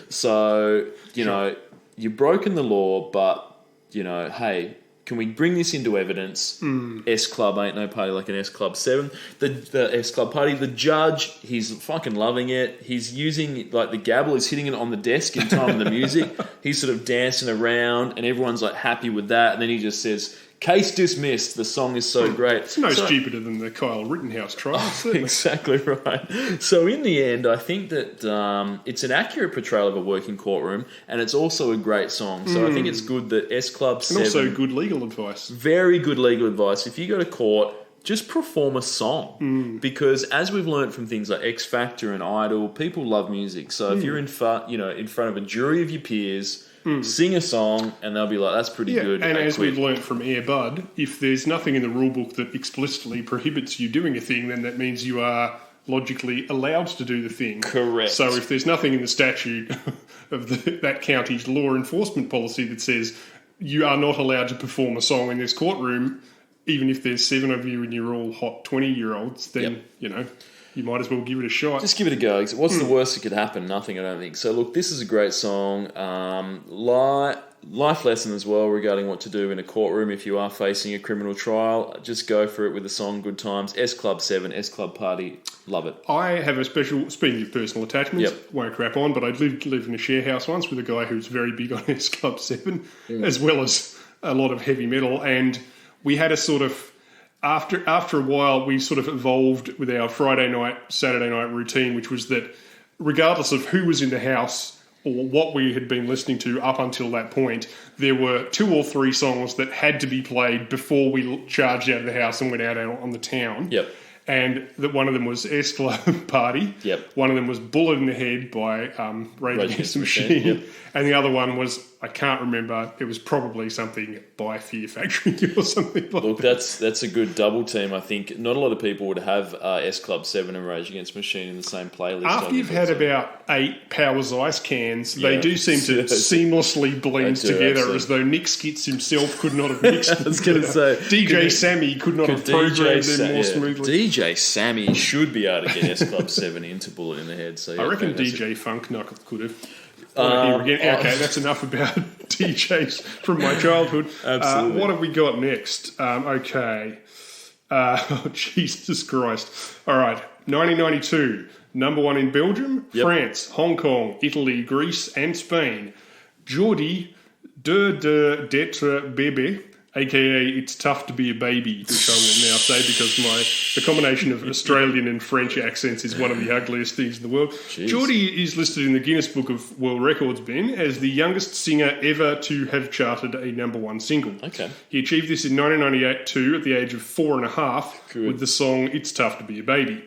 So, you've broken the law, but, hey, can we bring this into evidence? S Club ain't no party like an S Club 7. The S Club party, the judge, he's fucking loving it. He's using, like, the gavel, he's hitting it on the desk in time of the music. He's sort of dancing around, and everyone's, like, happy with that. And then he just says, "Case dismissed. The song is so great." It's no stupider than the Kyle Rittenhouse trial. Exactly right. So in the end, I think that it's an accurate portrayal of a working courtroom, and it's also a great song. So I think it's good that S Club 7... And also good legal advice. Very good legal advice. If you go to court, just perform a song. Because as we've learned from things like X Factor and Idol, people love music. So if you're in front of a jury of your peers... Sing a song, and they'll be like, "That's pretty good." And as we've learnt from Air Bud, if there's nothing in the rule book that explicitly prohibits you doing a thing, then that means you are logically allowed to do the thing. Correct. So if there's nothing in the statute of that county's law enforcement policy that says you are not allowed to perform a song in this courtroom, even if there's 7 of you and you're all hot 20-year-olds, then you might as well give it a shot. Just give it a go. What's the worst that could happen? Nothing, I don't think. So, look, this is a great song. Life lesson as well regarding what to do in a courtroom if you are facing a criminal trial. Just go for it with the song Good Times. S Club 7, S Club Party. Love it. I have a special, speaking of personal attachments, won't crap on, but I lived in a share house once with a guy who's very big on S Club 7, as well as a lot of heavy metal, and we had a sort of... After a while, we sort of evolved with our Friday night, Saturday night routine, which was that regardless of who was in the house or what we had been listening to up until that point, there were 2 or 3 songs that had to be played before we charged out of the house and went out on the town. Yep. And that one of them was S Club Party. Yep. One of them was Bullet in the Head by Rage Against the Machine. Yep. And the other one was I can't remember. It was probably something by Fear Factory or something like Look, that. that's a good double team. I think not a lot of people would have S Club 7 and Rage Against the Machine in the same playlist. After you've had about 8 Powers Ice cans, they Yeah. do seem to seamlessly blend They do, together, absolutely. as though Nick Skitz himself could not have mixed them. I was going to say, DJ Sammy could not have programmed them more smoothly. DJ Sammy should be able to get S Club 7 into Bullet in the Head. So yeah, I reckon fantastic. DJ Funk Knuckle could have. Here again. Okay, that's enough about DJs from my childhood. Absolutely. What have we got next? Okay. Oh, Jesus Christ. All right. 1992. Number 1 in Belgium, Yep. France, Hong Kong, Italy, Greece, and Spain. Jordi d'être bébé, aka It's Tough to Be a Baby, which I will now say because the combination of Australian and French accents is one of the ugliest things in the world. Jeez. Jordi is listed in the Guinness Book of World Records, Ben, as the youngest singer ever to have charted a number 1 single. Okay. He achieved this in 1998 at the age of 4.5 Good. with the song It's Tough to Be a Baby.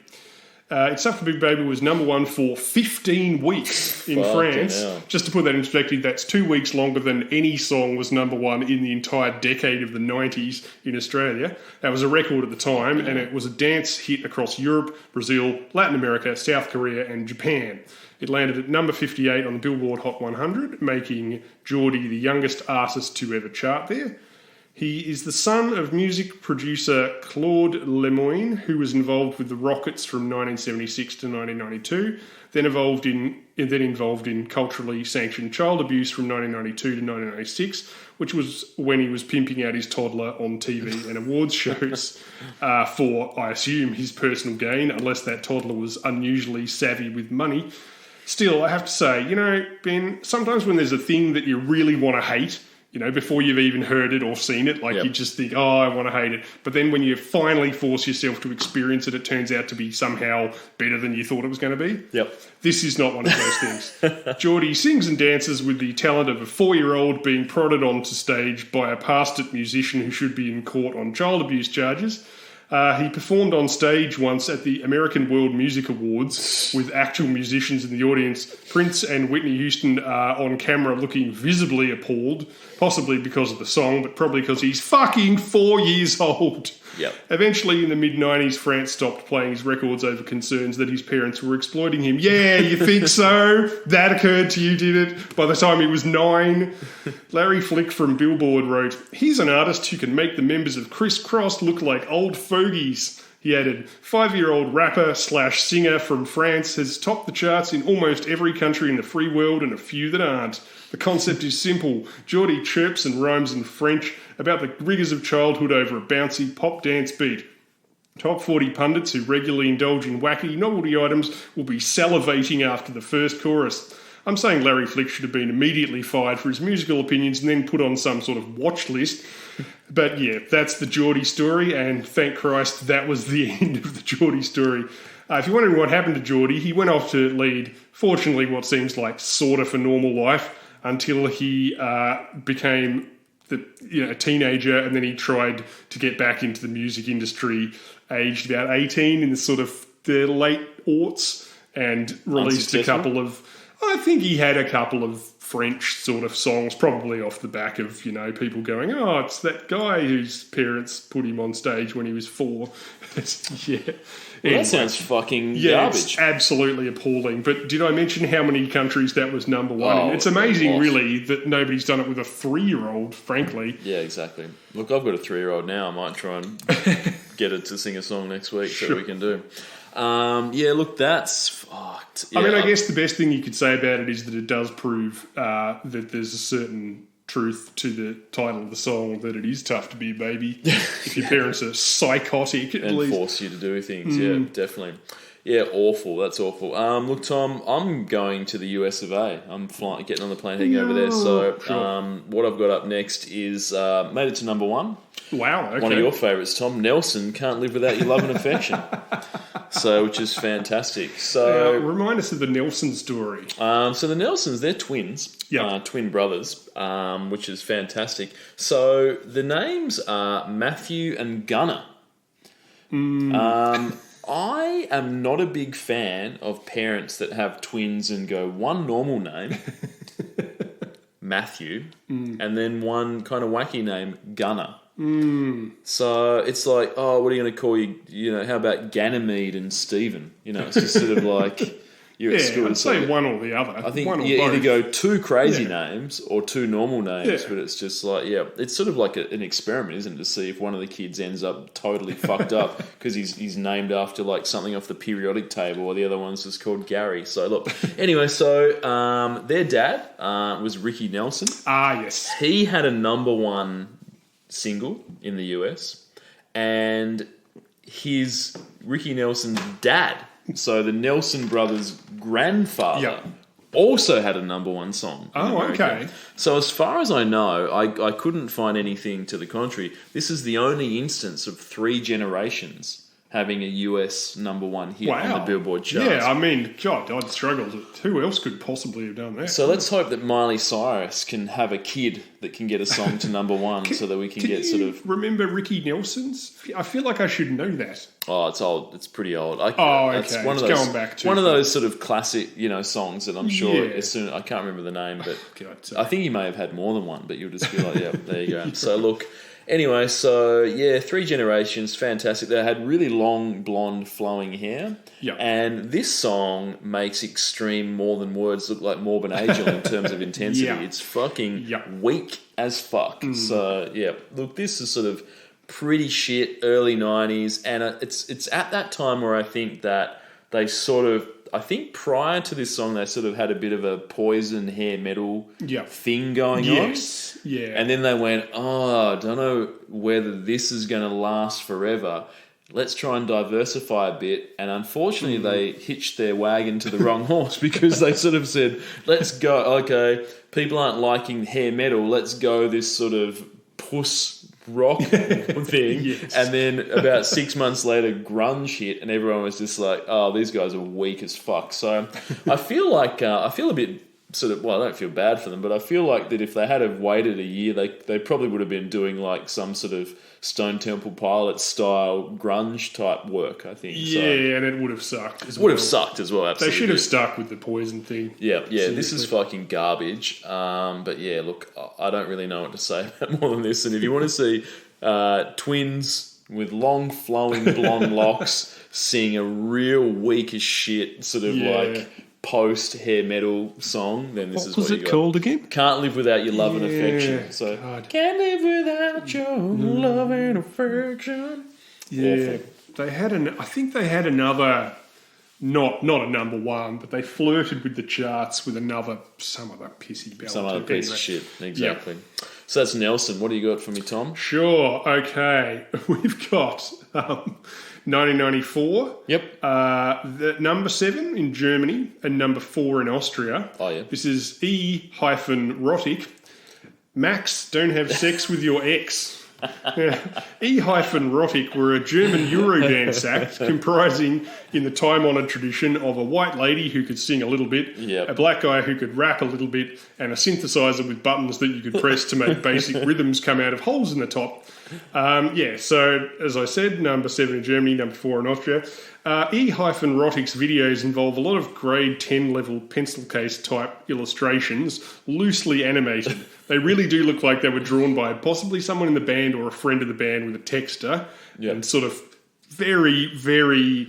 It's Tough to Be a Baby was number 1 for 15 weeks in Fucking France. hell. Just to put that in perspective, that's 2 weeks longer than any song was number 1 in the entire decade of the 90s in Australia. That was a record at the time, and it was a dance hit across Europe, Brazil, Latin America, South Korea, and Japan. It landed at number 58 on the Billboard Hot 100, making Geordie the youngest artist to ever chart there. He is the son of music producer Claude Lemoyne, who was involved with the Rockets from 1976 to 1992, then involved in culturally sanctioned child abuse from 1992 to 1996, which was when he was pimping out his toddler on TV and awards shows for, I assume, his personal gain, unless that toddler was unusually savvy with money. Still, I have to say, Ben, sometimes when there's a thing that you really want to hate, before you've even heard it or seen it, Yep. you just think, oh, I want to hate it. But then when you finally force yourself to experience it, it turns out to be somehow better than you thought it was going to be. Yep. This is not one of those things. Geordie sings and dances with the talent of a 4-year-old being prodded onto stage by a past-it musician who should be in court on child abuse charges. He performed on stage once at the American World Music Awards with actual musicians in the audience. Prince and Whitney Houston are on camera looking visibly appalled, possibly because of the song, but probably because he's fucking 4 years old. Yep. Eventually, in the mid-90s, France stopped playing his records over concerns that his parents were exploiting him. Yeah, you think so? That occurred to you, did it? By the time he was 9. Larry Flick from Billboard wrote, "He's an artist who can make the members of Criss Cross look like old fogies." He added, 5-year-old rapper/singer from France has topped the charts in almost every country in the free world and a few that aren't. The concept is simple. Geordie chirps and rhymes in French about the rigours of childhood over a bouncy pop dance beat. Top 40 pundits who regularly indulge in wacky novelty items will be salivating after the first chorus. I'm saying Larry Flick should have been immediately fired for his musical opinions and then put on some sort of watch list. But yeah, that's the Geordie story, and thank Christ that was the end of the Geordie story. If you're wondering what happened to Geordie, he went off to lead, fortunately, what seems like sort of a normal life until he became a teenager, and then he tried to get back into the music industry aged about 18 in the sort of the late aughts, and released a couple of... I think he had a couple of French sort of songs, probably off the back of, people going, oh, it's that guy whose parents put him on stage when he was 4. Yeah. Well, Anyway. that sounds fucking Yeah, garbage. it's absolutely appalling. But did I mention how many countries that was number 1 in? Oh, It's amazing, off. really, that nobody's done it with a 3-year-old, frankly. Yeah, exactly. Look, I've got a 3-year-old now. I might try and get her to sing a song next week, so we can do. Yeah, look, that's fucked. Yeah, I mean, I guess the best thing you could say about it is that it does prove that there's a certain truth to the title of the song, that it is tough to be a baby if your parents are psychotic, at and least. force you to do things. Yeah, definitely. Yeah, awful. That's awful. Look, Tom, I'm going to the US of A. I'm getting on the plane heading over there. So what I've got up next is made it to number 1. Wow, okay. One of your favourites, Tom. Nelson, Can't Live Without Your Love and Affection. So, which is fantastic. So, remind us of the Nelson story. so the Nelsons, they're twins, twin brothers, which is fantastic. So the names are Matthew and Gunnar. I am not a big fan of parents that have twins and go one normal name, Matthew, and then one kind of wacky name, Gunner. So it's like, oh, what are you going to call you? You know, how about Ganymede and Stephen? You know, it's just sort of like you're at school. I'd say one or the other. I think one or you both. either go two crazy names or two normal names, but it's just like, it's sort of like an experiment, isn't it, to see if one of the kids ends up totally fucked up because he's named after like something off the periodic table, or the other one's just called Gary. So look, anyway, so their dad was Ricky Nelson. Ah, yes. He had a number one single in the US, and Ricky Nelson's dad, so the Nelson brothers' grandfather, also had a number one song. Oh, okay. So as far as I know, I couldn't find anything to the contrary. This is the only instance of 3 generations having a US number one hit on the Billboard charts. Yeah, I mean, God, I'd struggle. Who else could possibly have done that? So let's hope that Miley Cyrus can have a kid that can get a song to number one so that we can get sort of... remember Ricky Nelson's? I feel like I should know that. Oh, it's old. It's pretty old. Okay. It's one of It's those, going back to... one of those sort of classic, songs that I'm sure as soon... I can't remember the name, but I think he may have had more than one, but you'll just be like, yeah, there you go. So look... Anyway, so 3 generations, fantastic. They had really long, blonde, flowing hair. Yep. And this song makes Extreme More Than Words look like Morbid Angel in terms of intensity. Yeah. It's fucking weak as fuck. So, look, this is sort of pretty shit, early 90s. And it's at that time where I think that they sort of... I think prior to this song, they sort of had a bit of a Poison hair metal thing going on. Yeah. And then they went, I don't know whether this is going to last forever. Let's try and diversify a bit. And unfortunately, they hitched their wagon to the wrong horse because they sort of said, let's go, okay, people aren't liking hair metal. Let's go this sort of puss rock thing. And then about 6 months later, grunge hit, and everyone was just like, oh, these guys are weak as fuck. So I feel like I feel a bit sort of, well, I don't feel bad for them, but I feel like that if they had have waited a year, they probably would have been doing like some sort of Stone Temple Pilots style grunge type work, I think. And it would have sucked as well. Would have sucked as well, absolutely. They should have stuck with the Poison thing. Yeah, this is fucking garbage. But yeah, look, I don't really know what to say about more than this. And if you want to see twins with long flowing blonde locks sing a real weak as shit sort of like post hair metal song, then this is what you got. What was it called again? Can't Live Without Your Love and Affection. So can't live without your love and affection. Yeah. Awful. I think they had another, not a number one, but they flirted with the charts with some other pissy ballad. Some other piece of shit, exactly. Yeah. So that's Nelson. What do you got for me, Tom? Sure, okay. We've got 1994. Yep. The number 7 in Germany and number 4 in Austria. Oh, yeah. This is E-Rotic. Max, don't have sex with your ex. E-Rotic were a German Eurodance act comprising, in the time-honoured tradition, of a white lady who could sing a little bit, a black guy who could rap a little bit, and a synthesizer with buttons that you could press to make basic rhythms come out of holes in the top. So as I said, number 7 in Germany, number 4 in Austria. E-Rotic's videos involve a lot of grade 10 level pencil case type illustrations, loosely animated. They really do look like they were drawn by possibly someone in the band or a friend of the band with a texter, and sort of very, very,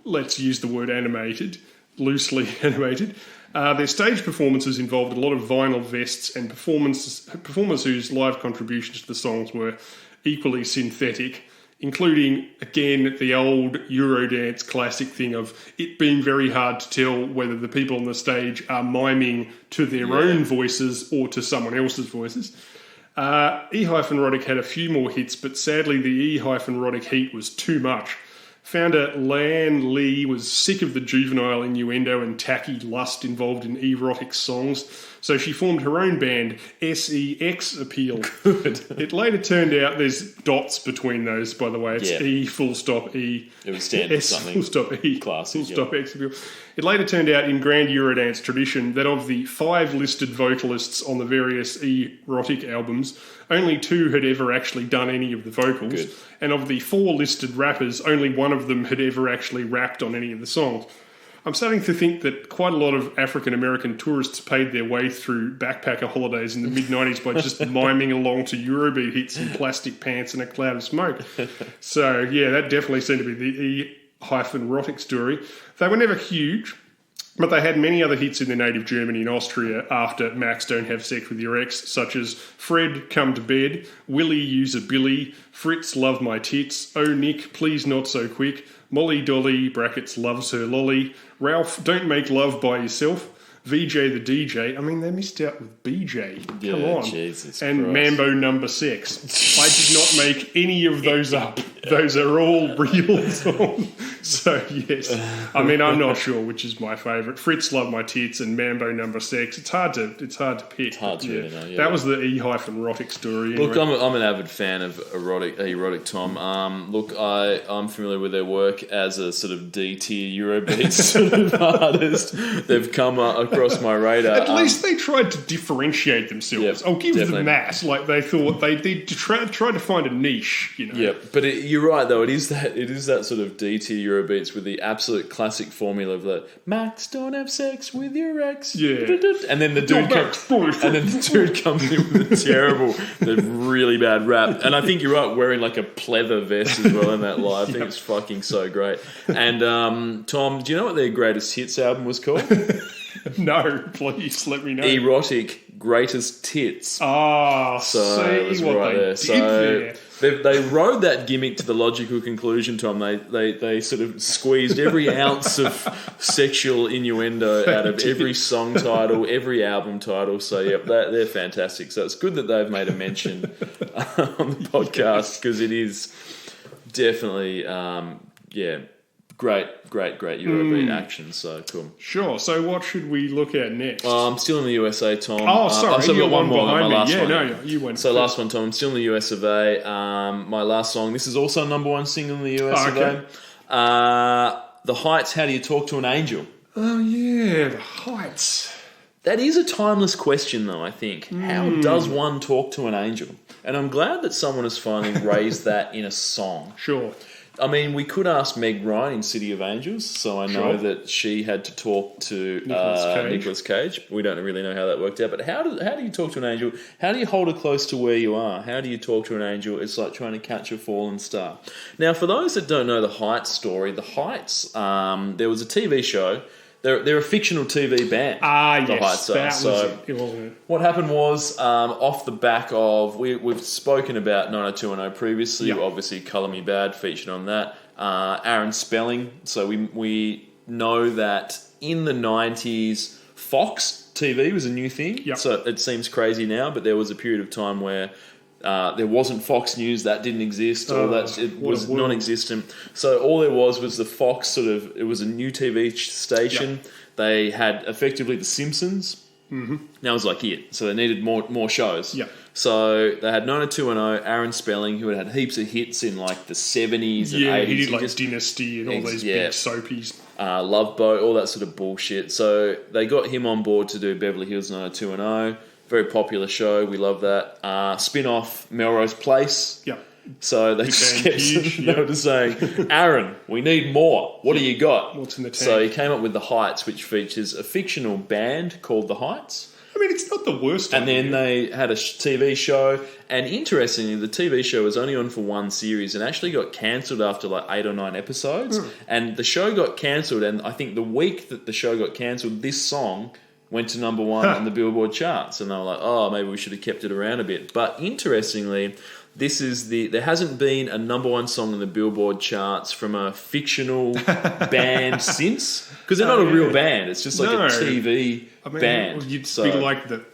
let's use the word animated, loosely animated. Their stage performances involved a lot of vinyl vests and performers whose live contributions to the songs were equally synthetic, including, again, the old Eurodance classic thing of it being very hard to tell whether the people on the stage are miming to their own voices or to someone else's voices. E-Rotic had a few more hits, but sadly the E-Rotic heat was too much. Founder Lan Lee was sick of the juvenile innuendo and tacky lust involved in erotic songs, so she formed her own band, SEX Appeal. Good. It later turned out there's dots between those, by the way. It's E full stop E. It would stand for something full stop E. Classic, full stop X Appeal. It later turned out in grand Eurodance tradition that of the 5 listed vocalists on the various erotic albums, only 2 had ever actually done any of the vocals. Good. And of the 4 listed rappers, only one of them had ever actually rapped on any of the songs. I'm starting to think that quite a lot of African American tourists paid their way through backpacker holidays in the mid-90s by just miming along to Eurobeat hits in plastic pants and a cloud of smoke. So, yeah, that definitely seemed to be the E-erotic story. They were never huge, but they had many other hits in their native Germany and Austria after Max Don't Have Sex With Your Ex, such as Fred, Come to Bed, Willie, Use a Billy, Fritz, Love My Tits, Oh Nick, Please Not So Quick, Molly Dolly, brackets, Loves Her Lolly, Ralph, Don't Make Love By Yourself, VJ the DJ. I mean, they missed out with BJ. Yeah, Come on. Jesus and Christ. Mambo Number 6. I did not make any of those up. Those are all real songs. So, yes. I mean, I'm not sure which is my favourite. Fritz, Love My Tits and Mambo Number 6. It's hard to pick. It's hard to really know, yeah. That was the E-erotic story. Anyway. Look, I'm an avid fan of erotic Tom. Look, I'm familiar with their work as a sort of D-tier Eurobeat sort of artist. They've come across my radar. At least they tried to differentiate themselves. Yep, I'll give definitely. them that. Like, they thought they tried to find a niche, you know. Yeah, but you're right though. It is that sort of D-tier Eurobeats with the absolute classic formula of the Max, don't have sex with your ex. Yeah. And then the dude comes in with a terrible, the really bad rap. And I think you're right, wearing like a pleather vest as well in that live. I think it's fucking so great. And Tom, do you know what their greatest hits album was called? No, please let me know. Erotic Greatest Tits. Ah, So see it was what right they there. did So there. they rode that gimmick to the logical conclusion, Tom. They sort of squeezed every ounce of sexual innuendo out of every song title, every album title. So yeah, they're fantastic. So it's good that they've made a mention on the podcast because it is definitely great Eurobeat action. So cool. Sure. So what should we look at next? I'm still in the USA, Tom. Oh, sorry, I've still you're got one more. behind My me. last Yeah, one. no, you went So first. last one, Tom. I'm still in the US of A. My last song. This is also number one single in the US of okay. A. The Heights. How do you talk to an angel? Oh, yeah, the Heights. That is a timeless question, though. I think. How does one talk to an angel? And I'm glad that someone has finally raised that in a song. Sure. I mean, we could ask Meg Ryan in City of Angels, so I know Sure. that she had to talk to Nicolas Cage. We don't really know how that worked out, but how do you talk to an angel? How do you hold her close to where you are? How do you talk to an angel? It's like trying to catch a falling star. Now, for those that don't know the Heights story, the Heights, there was a TV show. They're a fictional TV band. The Heights that are. was So it, wasn't it? what happened was, off the back of, we've spoken about 90210 previously. Yep. Obviously, Colour Me Bad featured on that. Aaron Spelling. So we know that in the 90s, Fox TV was a new thing. Yep. So it seems crazy now, but there was a period of time where there wasn't Fox News, that didn't exist, it was what a world. non-existent. So all there was the Fox it was a new TV station. Yep. They had effectively The Simpsons. Mm-hmm. That was like it. So they needed more shows. Yep. So they had 90210, Aaron Spelling, who had hits of hits in like the 70s and 80s. He did like Dynasty and all these big soapies. Love Boat, all that sort of bullshit. So they got him on board to do Beverly Hills 90210. Very popular show. We love that. Spin-off Melrose Place. Yep. So they just kept huge, notice saying, Aaron, we need more. What do you got? What's in the tank? So he came up with The Heights, which features a fictional band called The Heights. I mean, it's not the worst And idea. then they had a TV show. And interestingly, the TV show was only on for one series and actually got cancelled after like 8 or 9 episodes. And the show got cancelled. And I think the week that the show got cancelled, this song went to number one on the Billboard charts. And they were like, oh, maybe we should have kept it around a bit. But interestingly, there hasn't been a number one song in the Billboard charts from a fictional band since. Because they're not a real band. It's just like a TV band. You'd be like the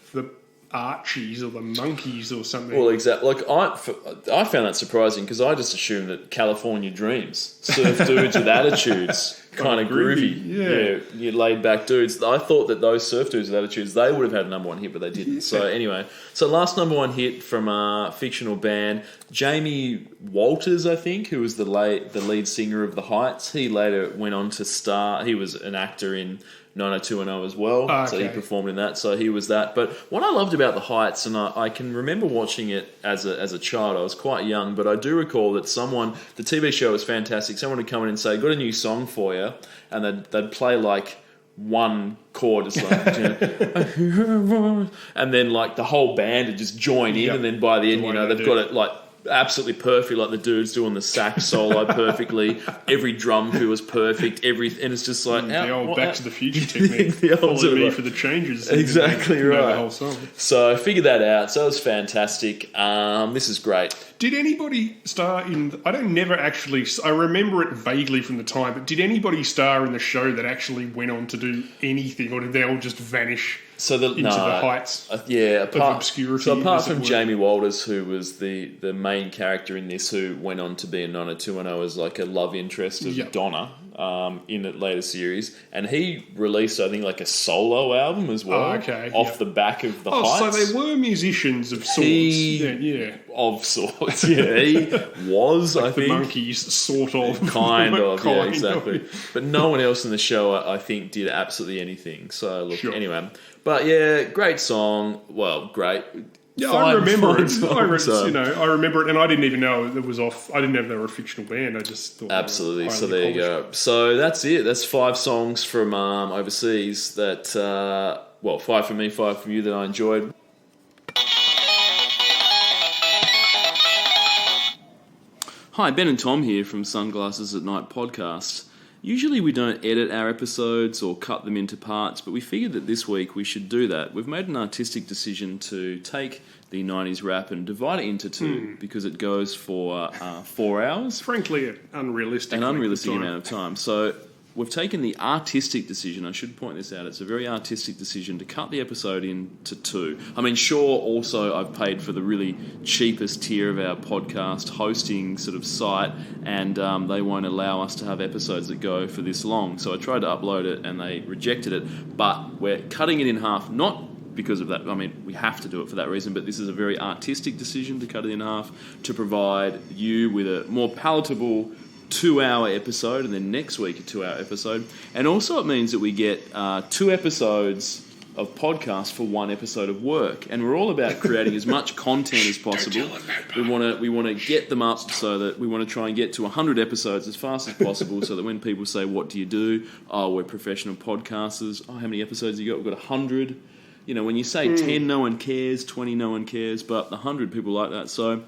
Archies or the Monkeys or something. Well, exactly. Like I found that surprising because I just assumed that California Dreams, surf dudes with attitudes, kind of groovy, you laid back dudes. I thought that those surf dudes with attitudes, they would have had a number one hit, but they didn't. Yeah. So anyway, last number one hit from a fictional band, Jamie Walters, I think, who was the lead singer of The Heights. He later went on to star. He was an actor in 90210 as well. So he performed in that. So he was that. But what I loved about The Heights, and I can remember watching it as a child. I was quite young, but I do recall that the TV show was fantastic. Someone would come in and say, "Got a new song for you," and they'd play like one chord, it's like, and then like the whole band would just join in, and then by the end, they've got it like absolutely perfect, like the dude's doing the sax solo perfectly, every drum fill was perfect, and it's just like the old Back to the Future technique. Follow me for the changes. Exactly right. The whole song. So I figured that out. So it was fantastic. This is great. Did anybody star in? I remember it vaguely from the time, but did anybody star in the show that actually went on to do anything, or did they all just vanish? Into the heights of obscurity. So apart from Jamie Walters, who was the main character in this, who went on to be in 90210 as like a love interest of Donna in a later series, and he released, I think, like a solo album as well off the back of the Heights. So they were musicians of sorts. Of sorts, he was, like I think. The Monkees, sort of. Kind of, exactly. But no one else in the show, I think, did absolutely anything. So, look, anyway. But yeah, great song. Well, great. Yeah, I remember it. I remember it, and I didn't even know it was off. I didn't know they were a fictional band. I just thought absolutely. So there you go. So that's it. That's 5 songs from overseas that 5 from me, 5 from you that I enjoyed. Hi, Ben and Tom here from Sunglasses at Night podcast. Usually we don't edit our episodes or cut them into parts, but we figured that this week we should do that. We've made an artistic decision to take the 90s rap and divide it into 2 because it goes for 4 hours. Frankly, an unrealistic amount of time. So we've taken the artistic decision, I should point this out, it's a very artistic decision to cut the episode into 2. I mean, sure, also I've paid for the really cheapest tier of our podcast hosting sort of site, and they won't allow us to have episodes that go for this long. So I tried to upload it and they rejected it, but we're cutting it in half, not because of that. I mean, we have to do it for that reason, but this is a very artistic decision to cut it in half to provide you with a more palatable 2-hour episode, and then next week a 2-hour episode. And also it means that we get 2 episodes of podcast for 1 episode of work, and we're all about creating as much content as possible. We want to get them up so that we want to try and get to 100 episodes as fast as possible, so that when people say, "What do you do?" "Oh, we're professional podcasters." "Oh, how many episodes you got?" "We've got 100." You know, when you say 10, no one cares. 20, no one cares. But 100 people like that. So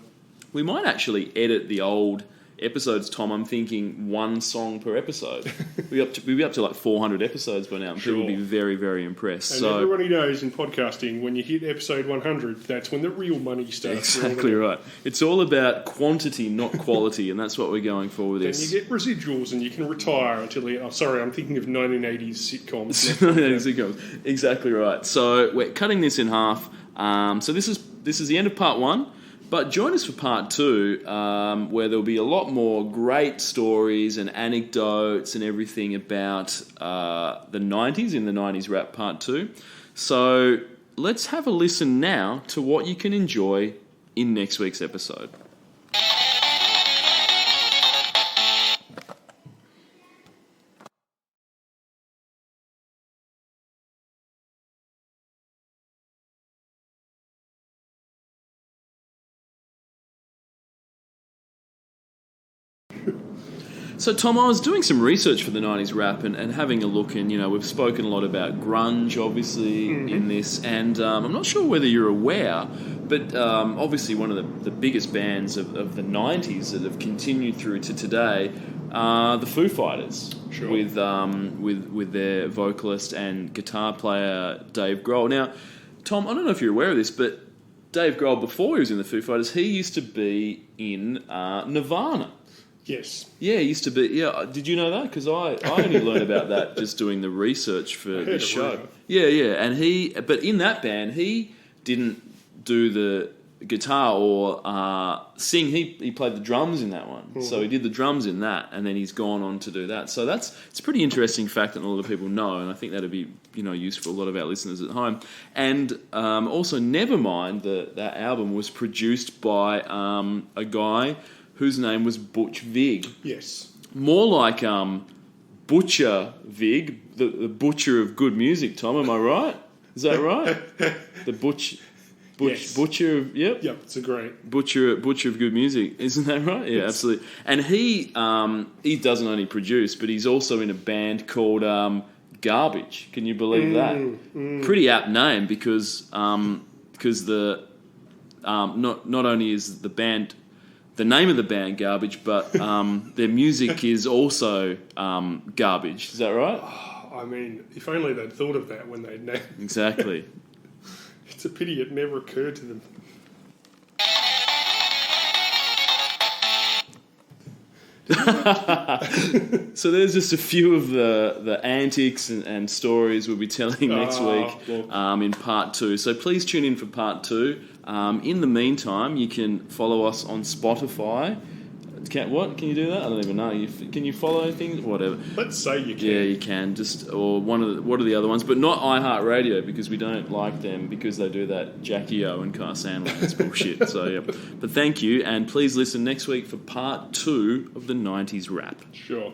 we might actually edit the old episodes, Tom. I'm thinking 1 song per episode. We'll be up to like 400 episodes by now, and people will be very, very impressed. And everybody knows in podcasting, when you hit episode 100, that's when the real money starts. Exactly right. It's all about quantity, not quality, and that's what we're going for with this. And you get residuals, and you can retire until you... Oh, sorry, I'm thinking of 1980s sitcoms. 1980s sitcoms. Exactly right. So we're cutting this in half. So this is the end of part 1. But join us for part 2, where there'll be a lot more great stories and anecdotes and everything about the 90s in the 90s rap part 2. So let's have a listen now to what you can enjoy in next week's episode. So, Tom, I was doing some research for the 90s rap and having a look, and, we've spoken a lot about grunge, obviously, in this, and I'm not sure whether you're aware, but obviously one of the biggest bands of the 90s that have continued through to today are the Foo Fighters, with their vocalist and guitar player, Dave Grohl. Now, Tom, I don't know if you're aware of this, but Dave Grohl, before he was in the Foo Fighters, he used to be in Nirvana. Yes. Yeah, he used to be. Yeah, did you know that? Because I only learned about that just doing the research for the show. Yeah, and but in that band, he didn't do the guitar or sing. He played the drums in that one. Mm-hmm. So he did the drums in that, and then he's gone on to do that. So it's a pretty interesting fact that a lot of people know, and I think that'd be useful for a lot of our listeners at home. And also, Nevermind, that album was produced by a guy whose name was Butch Vig. Yes. More like butcher Vig, the butcher of good music. Tom, am I right? Is that right? The Yes. butcher of Yep, it's a great. butcher of good music, isn't that right? Yeah, absolutely. And he doesn't only produce, but he's also in a band called Garbage. Can you believe that? Pretty apt name because the not only is the band the name of the band Garbage, but their music is also garbage. Is that right? I mean, if only they'd thought of that when they'd named. Exactly. It's a pity it never occurred to them. So there's just a few of the antics and stories we'll be telling next week in part 2. So please tune in for part 2. In the meantime, you can follow us on Spotify. Can you do that? I don't even know. Can you follow things? Whatever. Let's say you can. Yeah, you can. Or what are the other ones? But not iHeartRadio because we don't like them because they do that Jackie O and Car Sandler. It's bullshit. So yeah. But thank you, and please listen next week for part 2 of the 90s rap. Sure.